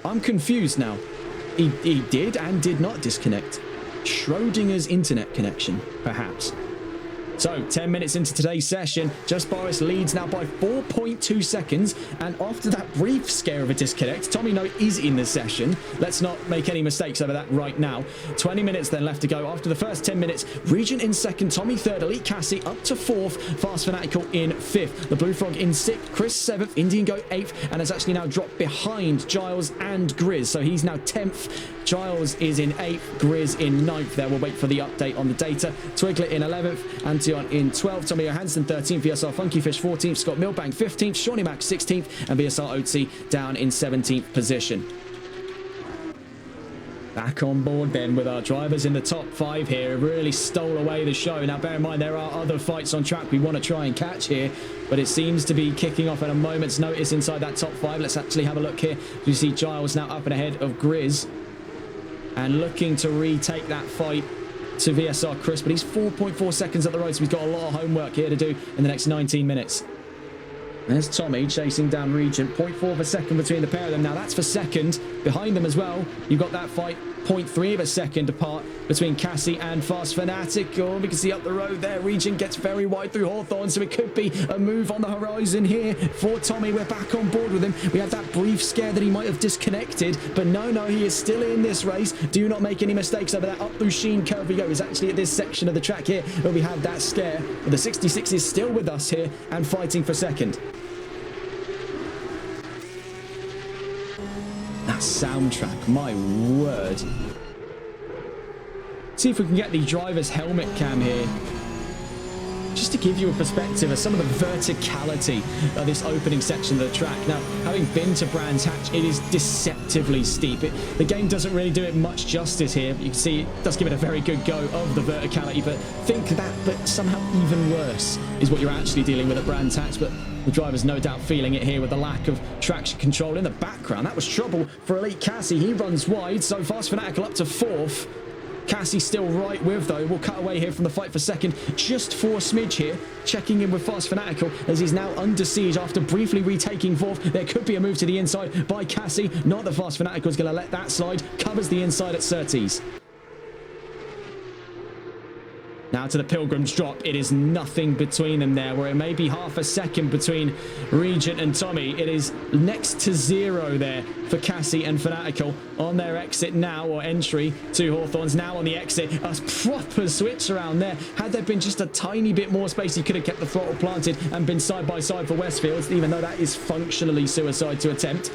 I'm confused now. He did and did not disconnect. Schrodinger's internet connection, perhaps. So, 10 minutes into today's session, Just Boris leads now by 4.2 seconds. And after that brief scare of a disconnect, Tommy No is in the session. Let's not make any mistakes over that right now. 20 minutes then left to go. After the first 10 minutes, Regent in second, Tommy third, Elite Cassie up to fourth, Fast Fanatical in fifth. The Blue Frog in sixth, Chris seventh, Indian Goat eighth, and has actually now dropped behind Giles and Grizz. So he's now 10th. Giles is in 8th, Grizz in 9th. There, we'll wait for the update on the data. Twiglet in 11th, Antion in 12th, Tommy Johansson 13th, VSR Funky Fish 14th, Scott Milbank 15th, Shawnee Mac 16th, and VSR OT down in 17th position. Back on board then with our drivers in the top 5 here. Really stole away the show. Now bear in mind there are other fights on track we want to try and catch here, but it seems to be kicking off at a moment's notice inside that top 5. Let's actually have a look here. You see Giles now up and ahead of Grizz and looking to retake that fight to VSR Chris, but he's 4.4 seconds at the road, so he's got a lot of homework here to do in the next 19 minutes. There's Tommy chasing down Regent. 0.4 of a second between the pair of them. Now that's for second. Behind them as well, you've got that fight 0.3 of a second apart between Cassie and Fast Fanatical. We can see up the road there, Regent gets very wide through Hawthorne, so it could be a move on the horizon here for Tommy. We're back on board with him. We have that brief scare that he might have disconnected, but no, he is still in this race. Do not make any mistakes over that up through Sheen curve we go. It's actually at this section of the track here where we have that scare, but the 66 is still with us here and fighting for second. That soundtrack, my word. See if we can get the driver's helmet cam here, just to give you a perspective of some of the verticality of this opening section of the track. Now, having been to Brands Hatch, it is deceptively steep. The game doesn't really do it much justice here. You can see it does give it a very good go of the verticality, but think that, but somehow even worse is what you're actually dealing with at Brands Hatch. But the driver's no doubt feeling it here with the lack of traction control in the background. That was trouble for Elite Cassie. He runs wide, so Fast Fanatical up to fourth. Cassie still right with though. We'll cut away here from the fight for second just for a smidge here. Checking in with Fast Fanatical as he's now under siege after briefly retaking fourth. There could be a move to the inside by Cassie. Not that Fast Fanatical is going to let that slide. Covers the inside at Surtees. Now to the Pilgrim's drop. It is nothing between them there, where it may be half a second between Regent and Tommy. It is next to zero there for Cassie and Fanatical on their exit now, or entry to Hawthorns. Now on the exit, a proper switch around there. Had there been just a tiny bit more space, he could have kept the throttle planted and been side by side for Westfields, even though that is functionally suicide to attempt.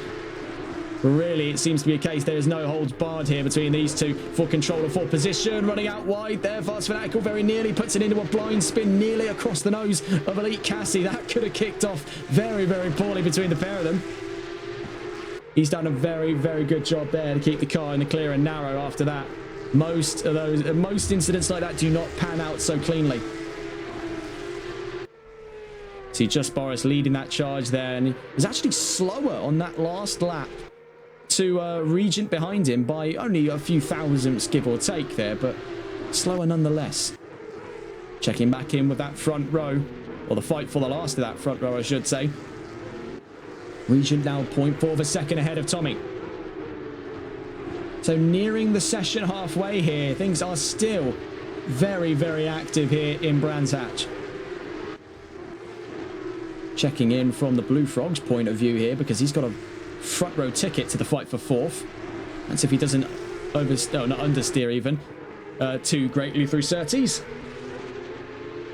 Really, it seems to be a case there is no holds barred here between these two for control of 4 position. Running out wide there, Fast Fanatical very nearly puts it into a blind spin, nearly across the nose of Elite Cassie. That could have kicked off very, very poorly between the pair of them. He's done a very, very good job there to keep the car in the clear and narrow after that. Most incidents like that do not pan out so cleanly. See just Boris leading that charge there, and he was actually slower on that last lap to Regent behind him by only a few thousandths, give or take there, but slower nonetheless. Checking back in with that front row, or the fight for the last of that front row, I should say. Regent now 0.4 of a second ahead of Tommy. So nearing the session halfway here, things are still very, very active here in Brands Hatch. Checking in from the Blue Frog's point of view here, because he's got a front row ticket to the fight for 4th. That's if he doesn't not understeer even too greatly through Surtees.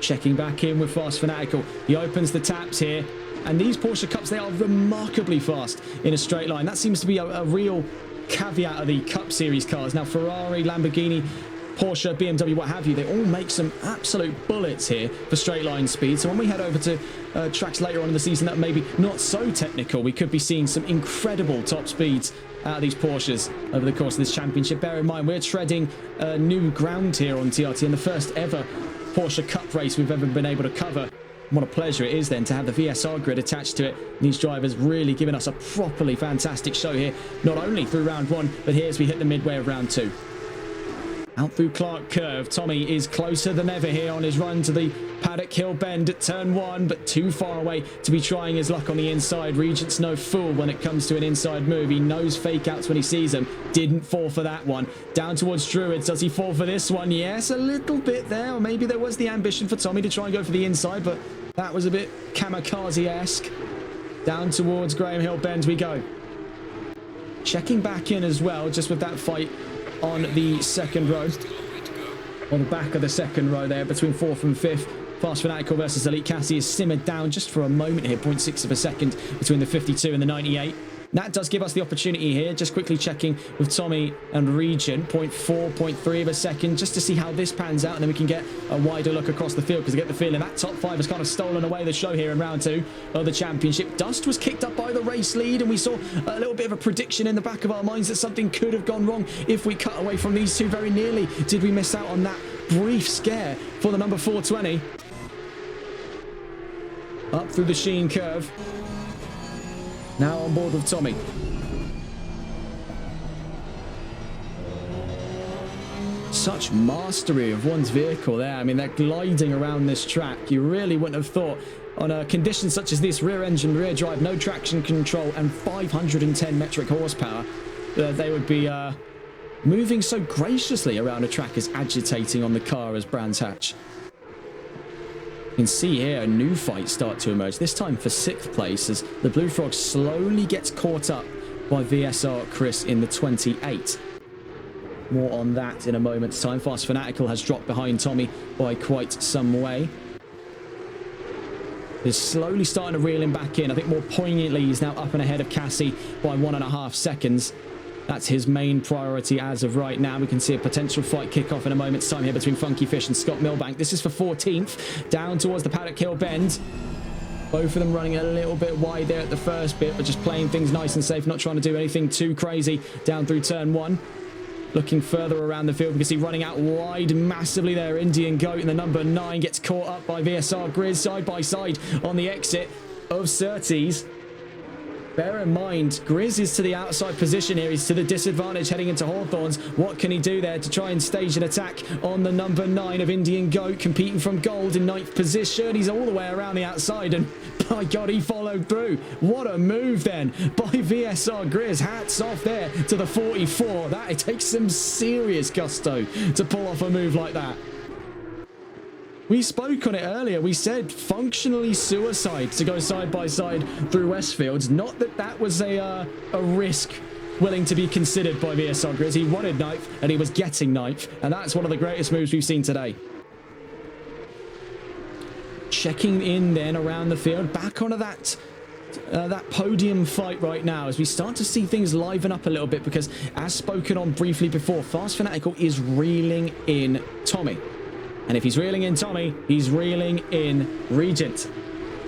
Checking back in with Fast Fanatical. He opens the taps here, and these Porsche Cups, they are remarkably fast in a straight line. That seems to be a real caveat of the Cup Series cars. Now Ferrari, Lamborghini, Porsche, BMW, what have you, they all make some absolute bullets here for straight line speed. So when we head over to tracks later on in the season that may be not so technical, we could be seeing some incredible top speeds out of these Porsches over the course of this championship. Bear in mind, we're treading new ground here on TRT in the first ever Porsche Cup race we've ever been able to cover. What a pleasure it is then to have the VSR grid attached to it. These drivers really giving us a properly fantastic show here, not only through round 1, but here as we hit the midway of round 2. Out through Clark Curve, Tommy is closer than ever here on his run to the Paddock Hill Bend at turn 1, but too far away to be trying his luck on the inside. Regent's no fool when it comes to an inside move. He knows fake outs when he sees them. Didn't fall for that one. Down towards Druids. Does he fall for this one? Yes, a little bit there. Or maybe there was the ambition for Tommy to try and go for the inside, but that was a bit kamikaze-esque. Down towards Graham Hill Bend we go. Checking back in as well, just with that fight on the second row, on the back of the second row there between 4th and 5th. Fast Fanatical versus Elite Cassie is simmered down just for a moment here, 0.6 of a second between the 52 and the 98. That does give us the opportunity here, just quickly checking with Tommy and Regent, 0.4, 0.3 of a second, just to see how this pans out, and then we can get a wider look across the field, because I get the feeling that top 5 has kind of stolen away the show here in round 2 of the championship. Dust was kicked up by the race lead, and we saw a little bit of a prediction in the back of our minds that something could have gone wrong if we cut away from these two very nearly. Did we miss out on that brief scare for the number 420? Up through the Sheen curve. Now on board with Tommy. Such mastery of one's vehicle there. I mean, they're gliding around this track. You really wouldn't have thought on a condition such as this, rear engine, rear drive, no traction control, and 510 metric horsepower, they would be moving so graciously around a track as agitating on the car as Brands Hatch. You can see here a new fight start to emerge, this time for 6th place, as the Blue Frog slowly gets caught up by VSR Chris in the 28. More on that in a moment's time. Fast Fanatical has dropped behind Tommy by quite some way. Is slowly starting to reel him back in. I think more poignantly, he's now up and ahead of Cassie by 1.5 seconds. That's his main priority as of right now. We can see a potential fight kick off in a moment's time here between Funky Fish and Scott Milbank. This is for 14th, down towards the Paddock Hill Bend. Both of them running a little bit wide there at the first bit, but just playing things nice and safe, not trying to do anything too crazy down through turn 1. Looking further around the field, we can see running out wide massively there, Indian Goat, and the number 9 gets caught up by VSR Grizz side by side on the exit of Surtees. Bear in mind, Grizz is to the outside position here. He's to the disadvantage heading into Hawthorns. What can he do there to try and stage an attack on the number 9 of Indian Goat, competing from gold in 9th position? He's all the way around the outside, and by God, he followed through. What a move then by VSR Grizz. Hats off there to the 44. It takes some serious gusto to pull off a move like that. We spoke on it earlier. We said functionally suicide to go side by side through Westfields. Not that that was a risk willing to be considered by VSR Grizz. He wanted ninth and he was getting ninth. And that's one of the greatest moves we've seen today. Checking in then around the field. Back onto that podium fight right now as we start to see things liven up a little bit, because as spoken on briefly before, Fast Fanatical is reeling in Tommy. And if he's reeling in Tommy, he's reeling in Regent.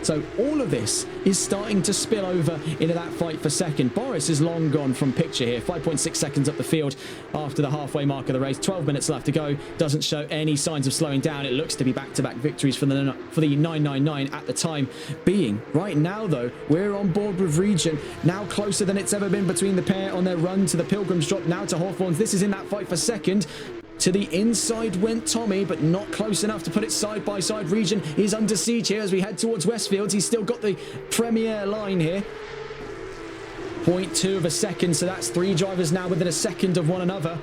So all of this is starting to spill over into that fight for second. Boris is long gone from picture here. 5.6 seconds up the field after the halfway mark of the race. 12 minutes left to go. Doesn't show any signs of slowing down. It looks to be back-to-back victories for the 999 at the time being. Right now, though, we're on board with Regent. Now closer than it's ever been between the pair on their run to the Pilgrim's Drop. Now to Hawthorns. This is in that fight for second. To the inside went Tommy, but not close enough to put it side by side. Region is under siege here as we head towards Westfields. He's still got the Premier line here. 0.2 of a second, so that's 3 drivers now within a second of one another.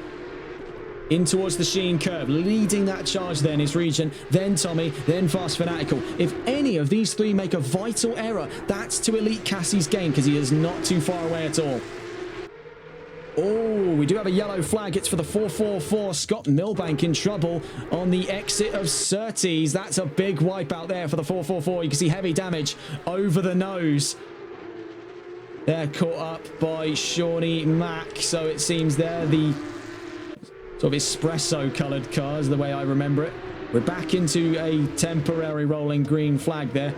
In towards the Sheen curve. Leading that charge then is Region, then Tommy, then Fast Fanatical. If any of these 3 make a vital error, that's to Elite Cassie's gain, because he is not too far away at all. Oh, we do have a yellow flag. It's for the 444. Scott Milbank in trouble on the exit of Surtees. That's a big wipe out there for the 444. You can see heavy damage over the nose. They're caught up by Shawnee Mack. So it seems they're the sort of espresso coloured cars, the way I remember it. We're back into a temporary rolling green flag there,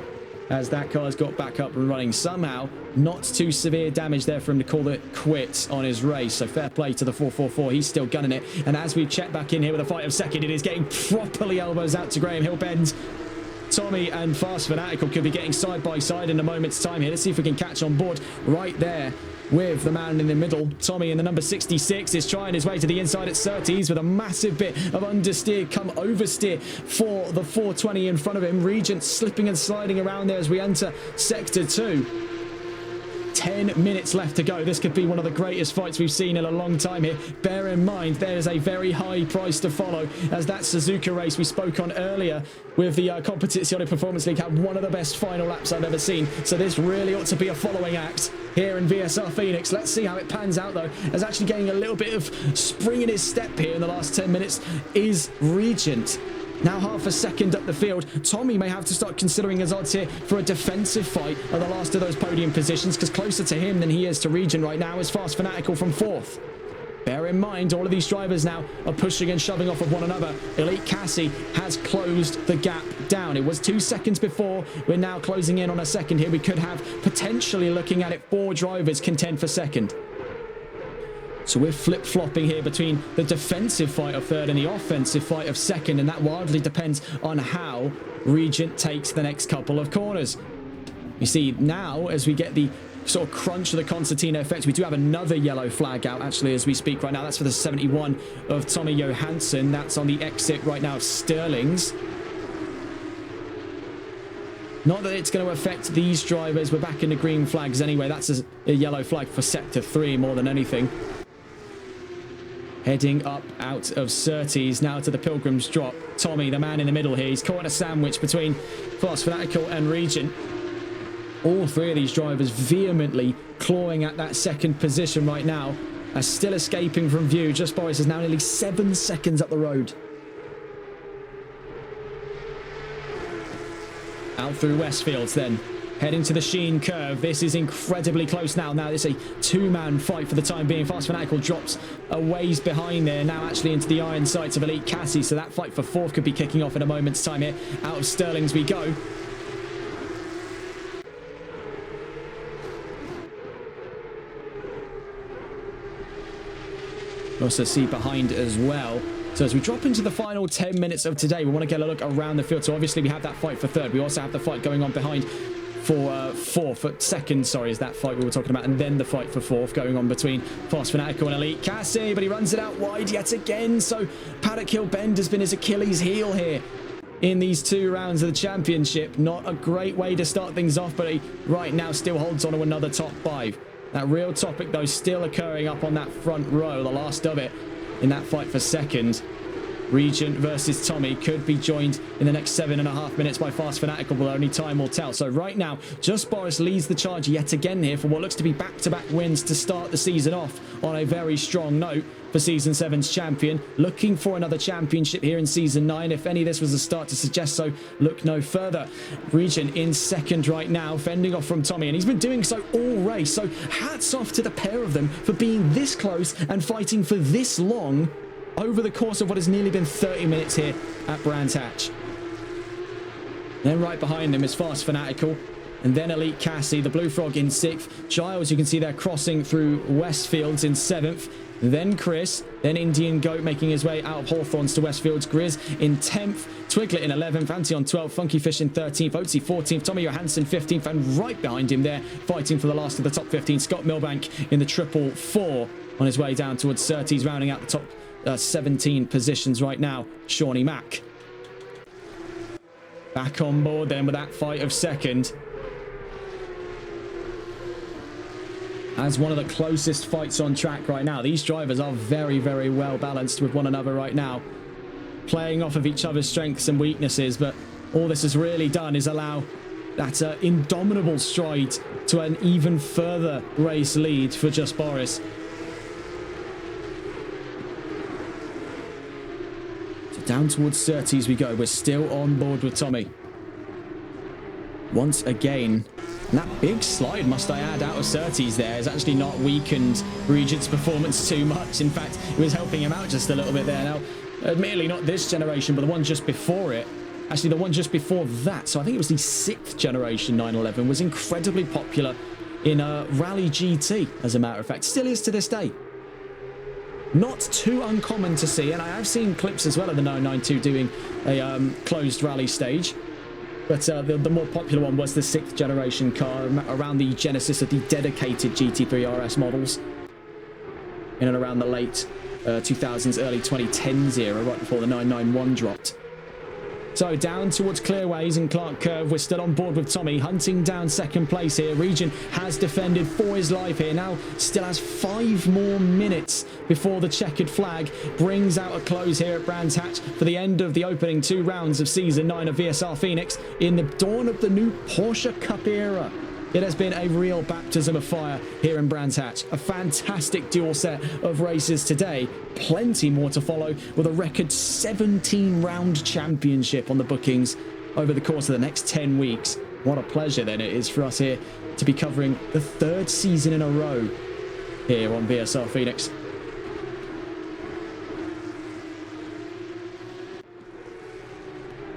as that car's got back up and running. Somehow, not too severe damage there for him to call it quits on his race. So fair play to the 444. He's still gunning it. And as we check back in here with a fight of second, it is getting properly elbows out to Graham Hillbend. Tommy and Fast Fanatical could be getting side by side in a moment's time here. Let's see if we can catch on board right there with the man in the middle. Tommy in the number 66 is trying his way to the inside at Surtees with a massive bit of understeer come oversteer for the 420 in front of him. Regent slipping and sliding around there as we enter sector 2. 10 minutes left to go. This could be one of the greatest fights we've seen in a long time here. Bear in mind, there is a very high price to follow, as that Suzuka race we spoke on earlier with the Competizione Performance League had one of the best final laps I've ever seen. So this really ought to be a following act here in VSR Phoenix. Let's see how it pans out, though, as actually getting a little bit of spring in his step here in the last 10 minutes is Regent. Now half a second up the field. Tommy may have to start considering his odds here for a defensive fight at the last of those podium positions, because closer to him than he is to Regent right now is Fast Fanatical from 4th. Bear in mind, all of these drivers now are pushing and shoving off of one another. Elite Cassie has closed the gap down. It was 2 seconds before. We're now closing in on a second here. We could have potentially, looking at it, 4 drivers contend for second. So we're flip-flopping here between the defensive fight of third and the offensive fight of second, and that wildly depends on how Regent takes the next couple of corners. You see, now, as we get the sort of crunch of the concertina effect, we do have another yellow flag out, actually, as we speak right now. That's for the 71 of Tommy Johansson. That's on the exit right now of Sterling's. Not that it's going to affect these drivers. We're back in the green flags anyway. That's a yellow flag for sector 3 more than anything. Heading up out of Surtees now to the Pilgrim's Drop. Tommy, the man in the middle here, he's caught a sandwich between Fast Fanatical and Regent. All 3 of these drivers vehemently clawing at that second position right now, are still escaping from view. Just Boris is now nearly 7 seconds up the road. Out through Westfields then. Heading to the Sheen curve. This is incredibly close now. Now it's a 2-man fight for the time being. Fast Fanatical drops a ways behind there. Now actually into the iron sights of Elite Cassie. So that fight for 4th could be kicking off in a moment's time here. Out of Sterling's we go. Also see behind as well. So as we drop into the final 10 minutes of today, we want to get a look around the field. So obviously we have that fight for 3rd. We also have the fight going on behind for second, sorry, is that fight we were talking about, and then the fight for 4th going on between Fast Fanatical and Elite Cassie, but he runs it out wide yet again. So Paddock Hill Bend has been his Achilles heel here in these 2 rounds of the championship. Not a great way to start things off, but he right now still holds on to another top 5. That real topic, though, still occurring up on that front row, the last of it in that fight for second. Regent versus Tommy could be joined in the next 7.5 minutes by Fast Fanatical, but only time will tell. So right now, Just Boris leads the charge yet again here for what looks to be back-to-back wins to start the season off on a very strong note for Season 7's champion. Looking for another championship here in Season 9. If any of this was a start to suggest so, look no further. Regent in second right now, fending off from Tommy, and he's been doing so all race. So hats off to the pair of them for being this close and fighting for this long over the course of what has nearly been 30 minutes here at Brands Hatch. Then right behind them is Fast Fanatical, and then Elite Cassie, the Blue Frog in 6th. Giles, you can see they're crossing through Westfields in 7th. Then Chris, then Indian Goat making his way out of Hawthorns to Westfields. Grizz in 10th, Twiglet in 11th, Antion 12th, Funky Fish in 13th, Oatsy 14th, Tommy Johansson 15th, and right behind him there, fighting for the last of the top 15, Scott Milbank in the triple 4 on his way down towards Surtees, rounding out the top 17 positions right now. Shawnee Mack back on board then with that fight of second, as one of the closest fights on track right now. These drivers are very, very well balanced with one another right now, playing off of each other's strengths and weaknesses, but all this has really done is allow that indomitable stride to an even further race lead for Just Boris. Down towards Surtees we go. We're still on board with Tommy. Once again, and that big slide, must I add, out of Surtees there has actually not weakened Regent's performance too much. In fact, it was helping him out just a little bit there. Now, admittedly not this generation, but the one just before it. Actually, the one just before that, so I think it was the 6th generation 911, was incredibly popular in Rally GT, as a matter of fact. Still is to this day. Not too uncommon to see, and I have seen clips as well of the 992 doing a closed rally stage. But the more popular one was the 6th generation car, around the genesis of the dedicated GT3 RS models, in and around the late 2000s, early 2010s era, right before the 991 dropped. So down towards Clearways and Clark Curve, we're still on board with Tommy, hunting down second place here. Regent has defended for his life here. Now still has 5 more minutes before the checkered flag brings out a close here at Brands Hatch for the end of the opening 2 rounds of Season 9 of VSR Phoenix in the dawn of the new Porsche Cup era. It has been a real baptism of fire here in Brands Hatch. A fantastic dual set of races today. Plenty more to follow with a record 17-round championship on the bookings over the course of the next 10 weeks. What a pleasure then it is for us here to be covering the 3rd season in a row here on VSR Phoenix.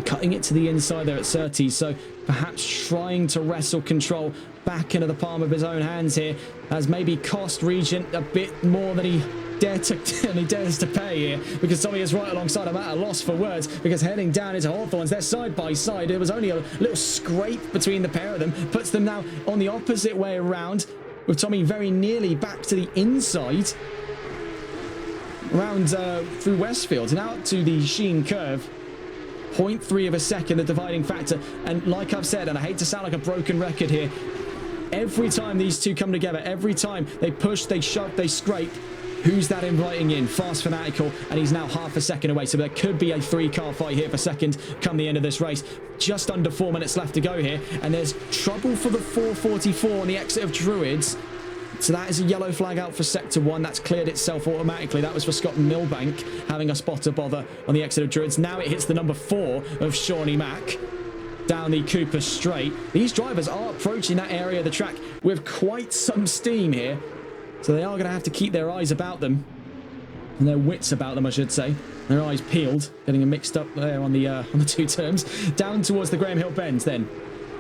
Cutting it to the inside there at Surtees, so perhaps trying to wrestle control back into the palm of his own hands here has maybe cost Regent a bit more than he dares to pay here, because Tommy is right alongside him at a loss for words, because heading down into Hawthorns, they're side by side. It was only a little scrape between the pair of them, puts them now on the opposite way around, with Tommy very nearly back to the inside, around through Westfield and out to the Sheen curve. 0.3 of a second, the dividing factor. And like I've said, and I hate to sound like a broken record here, every time these two come together, every time they push, they shove, they scrape, who's that inviting in? Fast Fanatical, and he's now half a second away. So there could be a 3-car fight here for second come the end of this race. Just under 4 minutes left to go here, and there's trouble for the 444 on the exit of Druids. So that is a yellow flag out for Sector 1. That's cleared itself automatically. That was for Scott Milbank having a spotter bother on the exit of Druids. Now it hits the number 4 of Shawnee Mack down the Cooper Straight. These drivers are approaching that area of the track with quite some steam here. So they are going to have to keep their eyes about them. And their wits about them, I should say. Their eyes peeled. Getting them mixed up there on the 2 terms. Down towards the Graham Hill Bends then.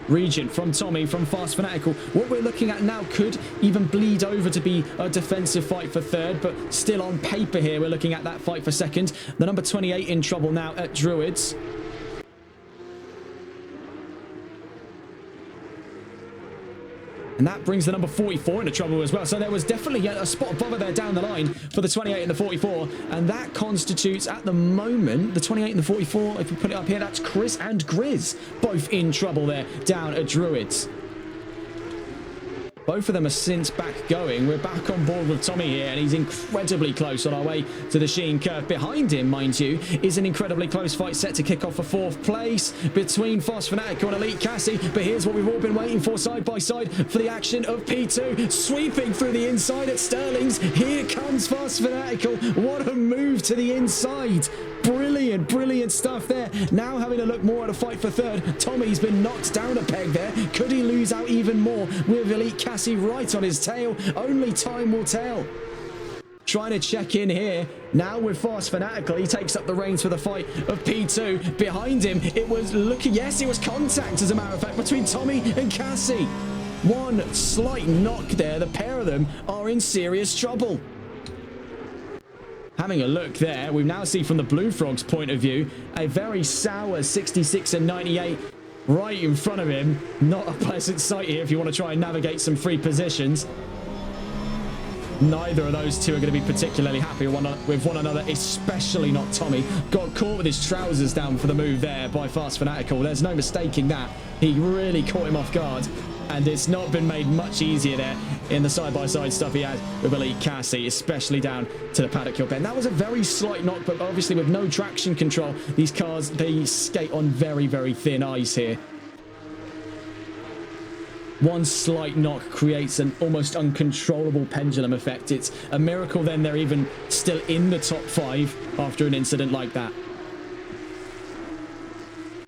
Regent from Tommy from Fast Fanatical. What we're looking at now could even bleed over to be a defensive fight for 3rd, but still on paper here we're looking at that fight for 2nd. The number 28 in trouble now at Druids. And that brings the number 44 into trouble as well. So there was definitely a spot of bother there down the line for the 28 and the 44. And that constitutes, at the moment, the 28 and the 44, if you put it up here, that's Chris and Grizz, both in trouble there down at Druids. Both of them are since back going. We're back on board with Tommy here, and he's incredibly close on our way to the Sheen curve. Behind him, mind you, is an incredibly close fight set to kick off for 4th place between Fast Fanatical and Elite Cassie. But here's what we've all been waiting for, side by side, for the action of P2. Sweeping through the inside at Sterling's. Here comes Fast Fanatical. What a move to the inside. Brilliant, brilliant stuff there. Now having a look more at a fight for 3rd. Tommy's been knocked down a peg there. Could he lose out even more with Elite Cassie right on his tail? Only time will tell. Trying to check in here. Now with Fast Fanatical, he takes up the reins for the fight of P2. Behind him, it was looking, yes, it was contact, as a matter of fact, between Tommy and Cassie. One slight knock there. The pair of them are in serious trouble. Having a look there, we now see from the Blue Frog's point of view, a very sour 66 and 98 right in front of him. Not a pleasant sight here if you want to try and navigate some free positions. Neither of those two are going to be particularly happy with one another, especially not Tommy. Got caught with his trousers down for the move there by Fast Fanatical. There's no mistaking that. He really caught him off guard, and it's not been made much easier there in the side-by-side stuff he had with Elite Cassie, especially down to the paddock kill bend. That was a very slight knock, but obviously with no traction control, these cars, they skate on very, very thin ice here. One slight knock creates an almost uncontrollable pendulum effect. It's a miracle then they're even still in the top 5 after an incident like that.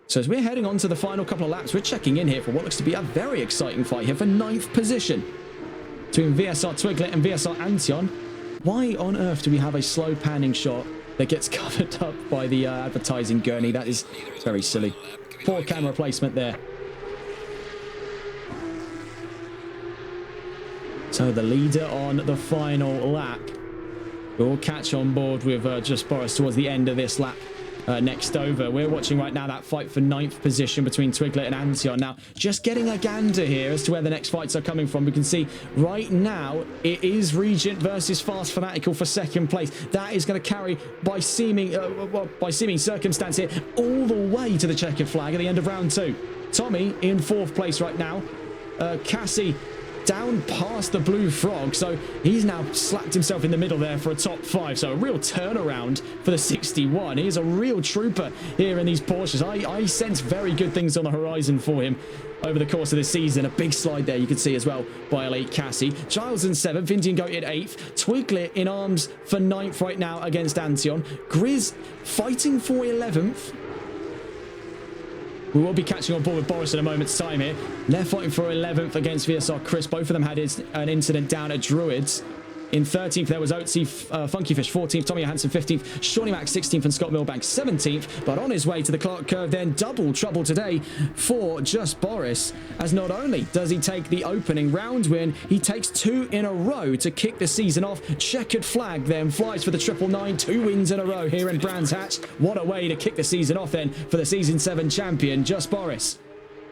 So as we're heading on to the final couple of laps, we're checking in here for what looks to be a very exciting fight here for 9th position between VSR Twiglet and VSR Antion. Why on earth do we have a slow panning shot that gets covered up by the advertising gurney? That is very silly. Poor camera placement there. So the leader on the final lap will catch on board with Just Boris towards the end of this lap. Next over, we're watching right now that fight for 9th position between Twiglet and Antion. Now, just getting a gander here as to where the next fights are coming from. We can see right now it is Regent versus Fast Fanatical for 2nd place. That is going to carry by seeming circumstance here all the way to the checkered flag at the end of round 2. Tommy in 4th place right now. Cassie down past the Blue Frog, so he's now slapped himself in the middle there for a top 5. So a real turnaround for the 61. He's a real trooper here in these Porsches. I sense very good things on the horizon for him over the course of this season. A big slide there you can see as well by Elite Cassie. Giles in 7th, Indian Goat in 8th, Twiglet in arms for 9th right now against Antion. Grizz fighting for 11th. We will be catching on board with Boris in a moment's time here. They're fighting for 11th against VSR Chris. Both of them had an incident down at Druids. In 13th, there was Oatsy Funky Fish 14th, Tommy Hansen 15th, Shawnee Mac 16th, and Scott Milbank 17th. But on his way to the Clark curve, then double trouble today for Just Boris. As not only does he take the opening round win, he takes 2 in a row to kick the season off. Checkered flag then flies for the 999, 2 wins in a row here in Brands Hatch. What a way to kick the season off then for the Season 7 champion, Just Boris.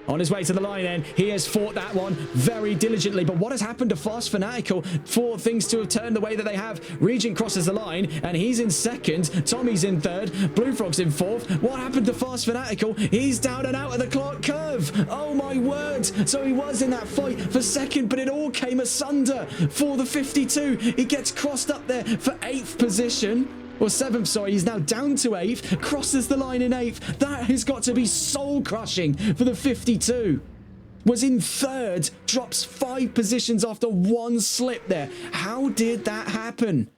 On his way to the line then, he has fought that one very diligently. But what has happened to Fast Fanatical for things to have turned the way that they have? Regent crosses the line and he's in 2nd. Tommy's in 3rd. Blue Frog's in 4th. What happened to Fast Fanatical? He's down and out of the Clark curve. Oh my word. So he was in that fight for 2nd, but it all came asunder for the 52. He gets crossed up there for 8th position. Or 7th, sorry, he's now down to 8th, crosses the line in 8th. That has got to be soul-crushing for the 52. Was in 3rd, drops 5 positions after 1 slip there. How did that happen?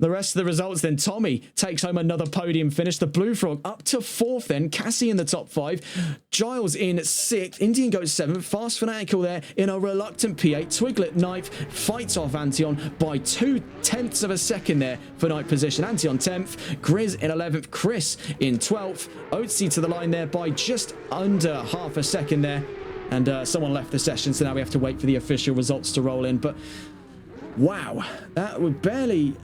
The rest of the results then, Tommy takes home another podium finish. The Blue Frog up to 4th then. Cassie in the top 5. Giles in 6th. Indian goes 7th. Fast Fanatical there in a reluctant P8. Twiglet 9th. Fights off Antion by 0.2 of a second there for 9th position. Antion 10th. Grizz in 11th. Chris in 12th. Oatsy to the line there by just under half a second there. And someone left the session, so now we have to wait for the official results to roll in. But wow, that would barely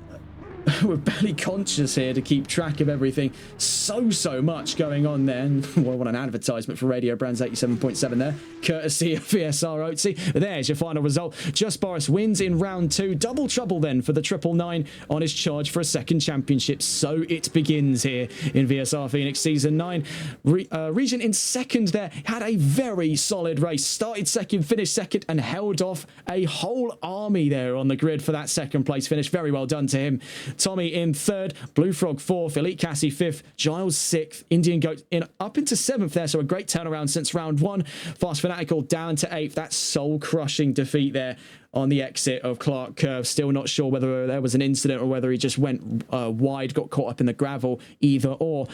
we're barely conscious here to keep track of everything. So much going on there. And, well, what an advertisement for Radio Brands 87.7 there, courtesy of VSR Oatsy. There's your final result. Just Boris wins in round 2. Double trouble then for the 999 on his charge for a second championship. So it begins here in VSR Phoenix Season 9. Region in second there had a very solid race. Started second, finished second, and held off a whole army there on the grid for that second place finish. Very well done to him. Tommy in third, Blue Frog 4th, Elite Cassie 5th, Giles 6th, Indian Goat up into 7th there, so a great turnaround since round 1. Fast Fanatical down to 8th. That soul-crushing defeat there on the exit of Clark Curve. Still not sure whether there was an incident or whether he just went wide, got caught up in the gravel, either or.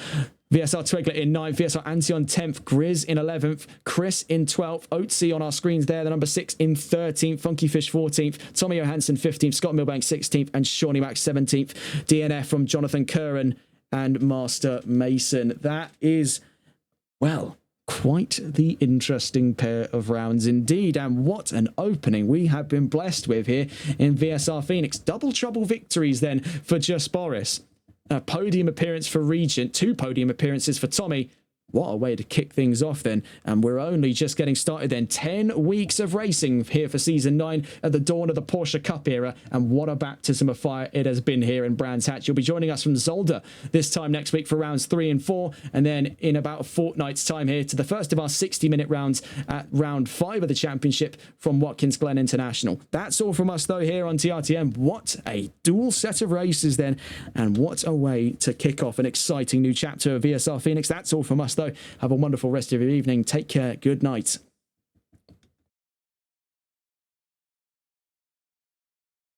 VSR Twiglet in 9th, VSR Antion 10th, Grizz in 11th, Chris in 12th, Oatsy on our screens there, the number 6 in 13th, Funky Fish 14th, Tommy Johansson 15th, Scott Milbank 16th, and Shawnee Max 17th. DNF from Jonathan Curran and Master Mason. That is, well, quite the interesting pair of rounds indeed, and what an opening we have been blessed with here in VSR Phoenix. Double trouble victories then for Just Boris. A podium appearance for Regent, 2 podium appearances for Tommy. What a way to kick things off then. And we're only just getting started then. 10 weeks of racing here for Season 9 at the dawn of the Porsche Cup era. And what a baptism of fire it has been here in Brands Hatch. You'll be joining us from Zolder this time next week for rounds 3 and 4. And then in about a fortnight's time here to the first of our 60-minute rounds at round 5 of the championship from Watkins Glen International. That's all from us though here on TRTM. What a dual set of races then. And what a way to kick off an exciting new chapter of VSR Phoenix. That's all from us though. Have a wonderful rest of your evening. Take care. Good night.